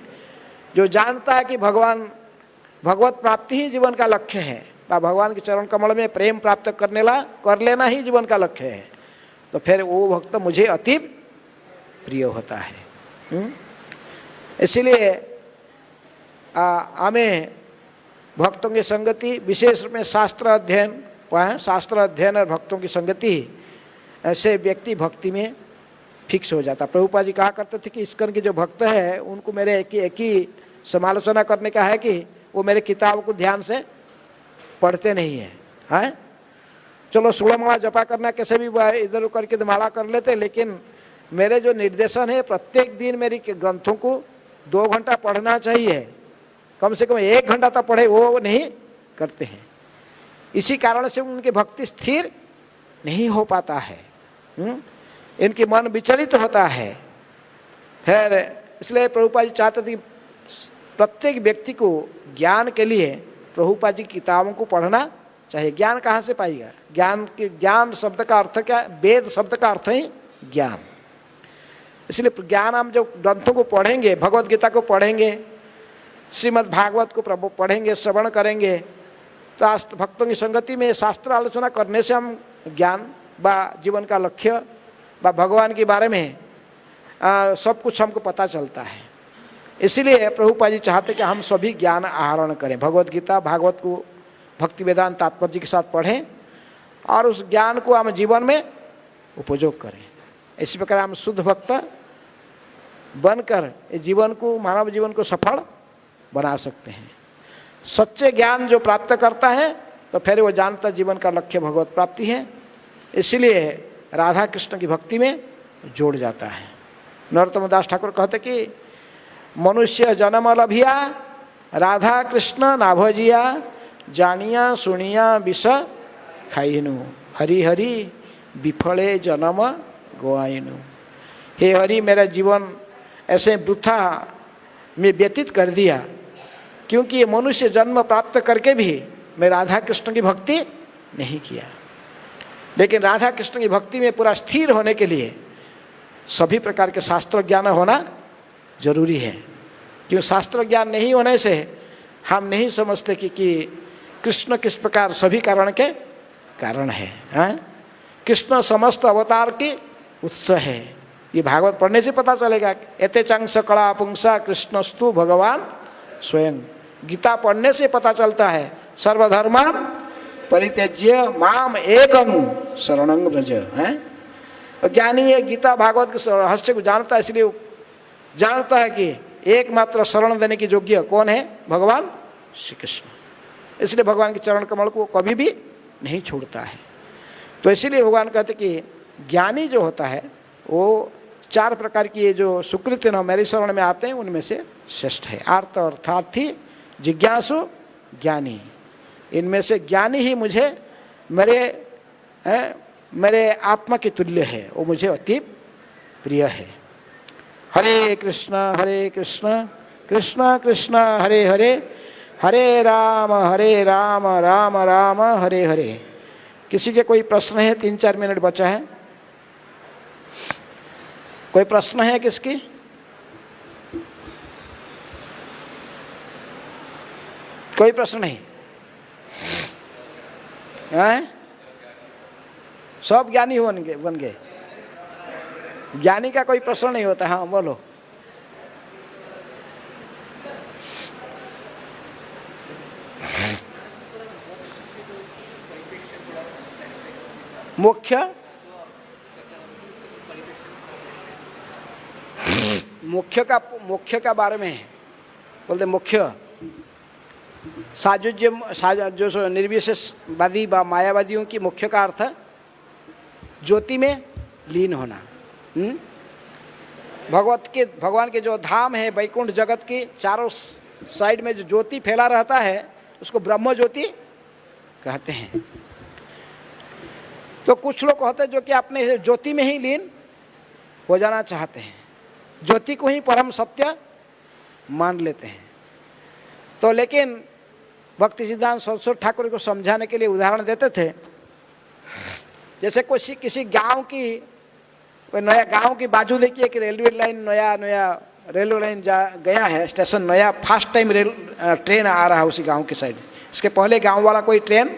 जो जानता है कि भगवत प्राप्ति ही जीवन का लक्ष्य है, भगवान के चरण कमल में प्रेम प्राप्त कर लेना ही जीवन का लक्ष्य है, तो फिर वो भक्त मुझे अति प्रिय होता है। इसलिए हमें भक्तों की संगति विशेष रूप में शास्त्र अध्ययन और भक्तों की संगति, ऐसे व्यक्ति भक्ति में फिक्स हो जाता। प्रभुपाद जी कहा करते थे कि इस्कॉन के जो भक्त है उनको मेरे एक ही समालोचना करने का है कि वो मेरे किताब को ध्यान से पढ़ते नहीं है। चलो 16 माला जपा करना कैसे भी इधर करके माला कर लेते, लेकिन मेरे जो निर्देशन है प्रत्येक दिन मेरी ग्रंथों को 2 घंटा पढ़ना चाहिए, कम से कम 1 घंटा तक पढ़े, वो नहीं करते हैं। इसी कारण से उनकी भक्ति स्थिर नहीं हो पाता है। इनकी मन विचलित होता है। फिर इसलिए प्रभुपाद जी चाहते थे कि प्रत्येक व्यक्ति को ज्ञान के लिए प्रभुपाद जी की किताबों को पढ़ना चाहिए। ज्ञान कहाँ से पाएगा? ज्ञान शब्द का अर्थ क्या? वेद शब्द का अर्थ ही ज्ञान। इसलिए ज्ञान हम जो ग्रंथों को पढ़ेंगे, भगवत गीता को पढ़ेंगे, श्रीमद् भागवत को प्रभु पढ़ेंगे, श्रवण करेंगे, तो भक्तों की संगति में शास्त्र आलोचना करने से हम ज्ञान व जीवन का लक्ष्य व भगवान के बारे में सब कुछ हमको पता चलता है। इसीलिए प्रभुपाद जी चाहते कि हम सभी ज्ञान आहरण करें, भगवत गीता भागवत को भक्ति वेदांत तात्पर्य जी के साथ पढ़ें और उस ज्ञान को हम जीवन में उपयोग करें। इसी प्रकार हम शुद्ध भक्त बनकर जीवन को, मानव जीवन को सफल बना सकते हैं। सच्चे ज्ञान जो प्राप्त करता है तो फिर वो जानता जीवन का लक्ष्य भगवत प्राप्ति है, इसलिए राधा कृष्ण की भक्ति में जोड़ जाता है। नरोत्तम दास ठाकुर कहते कि मनुष्य जन्म लभिया राधा कृष्ण ना भजिया, जानिया सुनिया विष खाइनु, हरि हरि विफले जन्म गवाइनु। हे हरि, मेरा जीवन ऐसे वृथा में व्यतीत कर दिया, क्योंकि ये मनुष्य जन्म प्राप्त करके भी मैं राधा कृष्ण की भक्ति नहीं किया। लेकिन राधा कृष्ण की भक्ति में पूरा स्थिर होने के लिए सभी प्रकार के शास्त्र ज्ञान होना जरूरी है, क्योंकि शास्त्र ज्ञान नहीं होने से हम नहीं समझते कि कृष्ण किस प्रकार सभी कारण के कारण है। कृष्ण समस्त अवतार की उत्स है, ये भागवत पढ़ने से पता चलेगा। एते चंग सकला पुंसा कृष्णस्तु भगवान स्वयं, गीता पढ़ने से पता चलता है। सर्वधर्मान परित्यज्य माम एकं शरणं व्रज। ज्ञानी है, गीता भागवत के रहस्य को जानता है, इसलिए जानता है कि एकमात्र शरण देने की योग्य कौन है? भगवान श्री कृष्ण। इसलिए भगवान के चरण कमल को कभी भी नहीं छोड़ता है। तो इसीलिए भगवान कहते कि ज्ञानी जो होता है वो चार प्रकार की ये जो सुकृत न मेरे शरण में आते हैं उनमें से श्रेष्ठ है। आर्त अर्थार्थी जिज्ञासु ज्ञानी, इनमें से ज्ञानी ही मुझे मेरे आत्मा के तुल्य है, वो मुझे अति प्रिय है। हरे कृष्ण कृष्ण कृष्ण हरे हरे, हरे राम राम राम हरे हरे। किसी के कोई प्रश्न है? 3-4 मिनट बचा है। कोई प्रश्न है किसकी? कोई प्रश्न नहीं है? सब ज्ञानी बन गए। ज्ञानी का कोई प्रश्न नहीं होता। हाँ बोलो। मुख्य का बारे में बोलते। मुख्य जो निर्विशेषवादी व मायावादियों की मुख्य का अर्थ ज्योति में लीन होना। भगवान के जो धाम है, वैकुंठ जगत की चारों साइड में जो ज्योति फैला रहता है उसको ब्रह्म ज्योति कहते हैं। तो कुछ लोग कहते हैं जो कि अपने ज्योति में ही लीन हो जाना चाहते हैं, ज्योति को ही परम सत्य मान लेते हैं। तो लेकिन भक्ति सिद्धांत सरस्वती ठाकुर को समझाने के लिए उदाहरण देते थे। जैसे किसी गांव की, नया गांव की बाजू देखिए कि रेलवे लाइन, नया रेलवे लाइन गया है, स्टेशन नया, फर्स्ट टाइम ट्रेन आ रहा है उसी गांव के साइड। इसके पहले गांव वाला कोई ट्रेन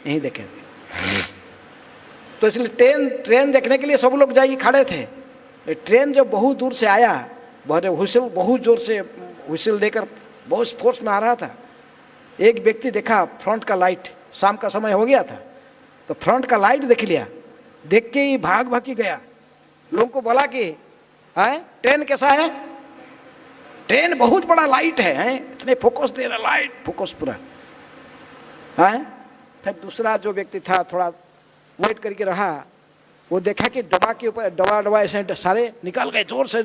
नहीं देखे थे, तो इसलिए ट्रेन देखने के लिए सब लोग जाइए खड़े थे। ट्रेन जब बहुत दूर से आया, बहुत जोर से व्हिसल देकर बहुत फोर्स में आ रहा था, एक व्यक्ति देखा फ्रंट का लाइट, शाम का समय हो गया था, तो फ्रंट का लाइट देख लिया, देख के ही भाग के गया। लोगों को बोला कि ट्रेन कैसा है? ट्रेन बहुत बड़ा लाइट है, इतने फोकस दे रहा, लाइट फोकस पूरा है। फिर दूसरा जो व्यक्ति था थोड़ा वेट करके रहा, वो देखा कि डब्बा के ऊपर डब्बा ऐसे सारे निकल गए जोर से।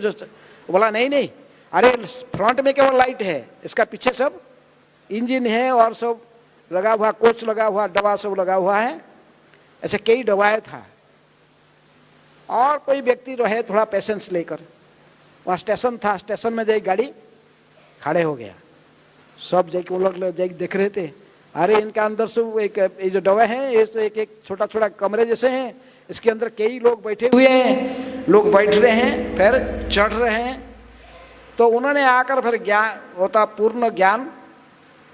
बोला नहीं, अरे फ्रंट में केवल लाइट है, इसका पीछे सब इंजन है और सब लगा हुआ, कोच लगा हुआ, डब्बा सब लगा हुआ है। ऐसे कई डब्बाएं था। और कोई व्यक्ति रहे थोड़ा पेशेंस लेकर, वहाँ स्टेशन था, स्टेशन में जाए गाड़ी खड़े हो गया, सब जाके वो लोग जाके देख रहे थे, अरे इनका अंदर से एक ये जो डब्बे हैं ये तो एक एक छोटा छोटा कमरे जैसे हैं, इसके अंदर कई लोग बैठे हुए हैं, लोग बैठ रहे हैं फिर चढ़ रहे हैं। तो उन्होंने आकर फिर ज्ञान होता पूर्ण ज्ञान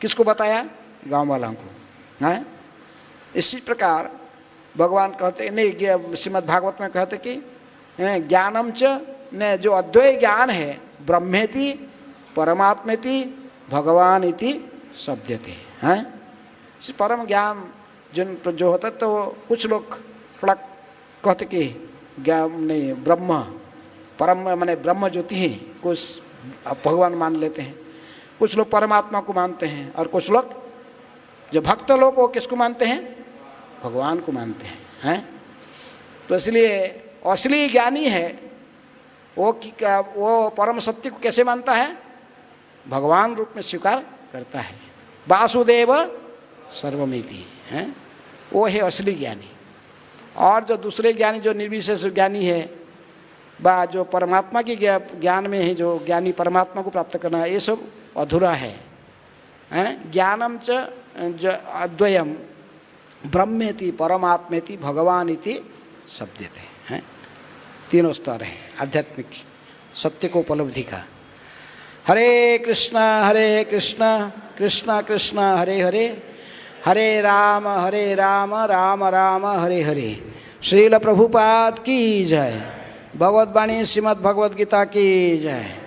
किसको बताया? गांव वालों को है। इसी प्रकार भगवान कहते नहीं, श्रीमद् भागवत में कहते कि ज्ञानम च ने जो अद्वैत ज्ञान है, ब्रह्मेति परमात्मेति भगवान इति शब्दते हैं। परम ज्ञान जिन जो होता है, तो कुछ लोग थोड़ा कहते कि ज्ञान नहीं, ब्रह्म परम माने ब्रह्म ज्योति है, कुछ भगवान मान लेते हैं, कुछ लोग परमात्मा को मानते हैं, और कुछ लोग जो भक्त लोग वो किसको मानते हैं? भगवान को मानते हैं। तो इसलिए असली ज्ञानी है वो परम सत्य को कैसे मानता है? भगवान रूप में स्वीकार करता है। वासुदेव सर्वमिति है, वो है असली ज्ञानी। और जो दूसरे ज्ञानी जो निर्विशेष ज्ञानी है, बा जो परमात्मा की ज्ञान में है, जो ज्ञानी परमात्मा को प्राप्त करना है, ये सब अधूरा है। ज्ञानम च अद्वयम ब्रह्मेति परमात्मेति भगवान इति शब्दते हैं। तीनों स्तर हैं आध्यात्मिक सत्य को उपलब्धि का। हरे कृष्णा कृष्णा कृष्णा हरे हरे, हरे राम राम राम हरे हरे। श्रील प्रभुपाद की जय। भगवद्वाणी श्रीमद् भगवद गीता की जय।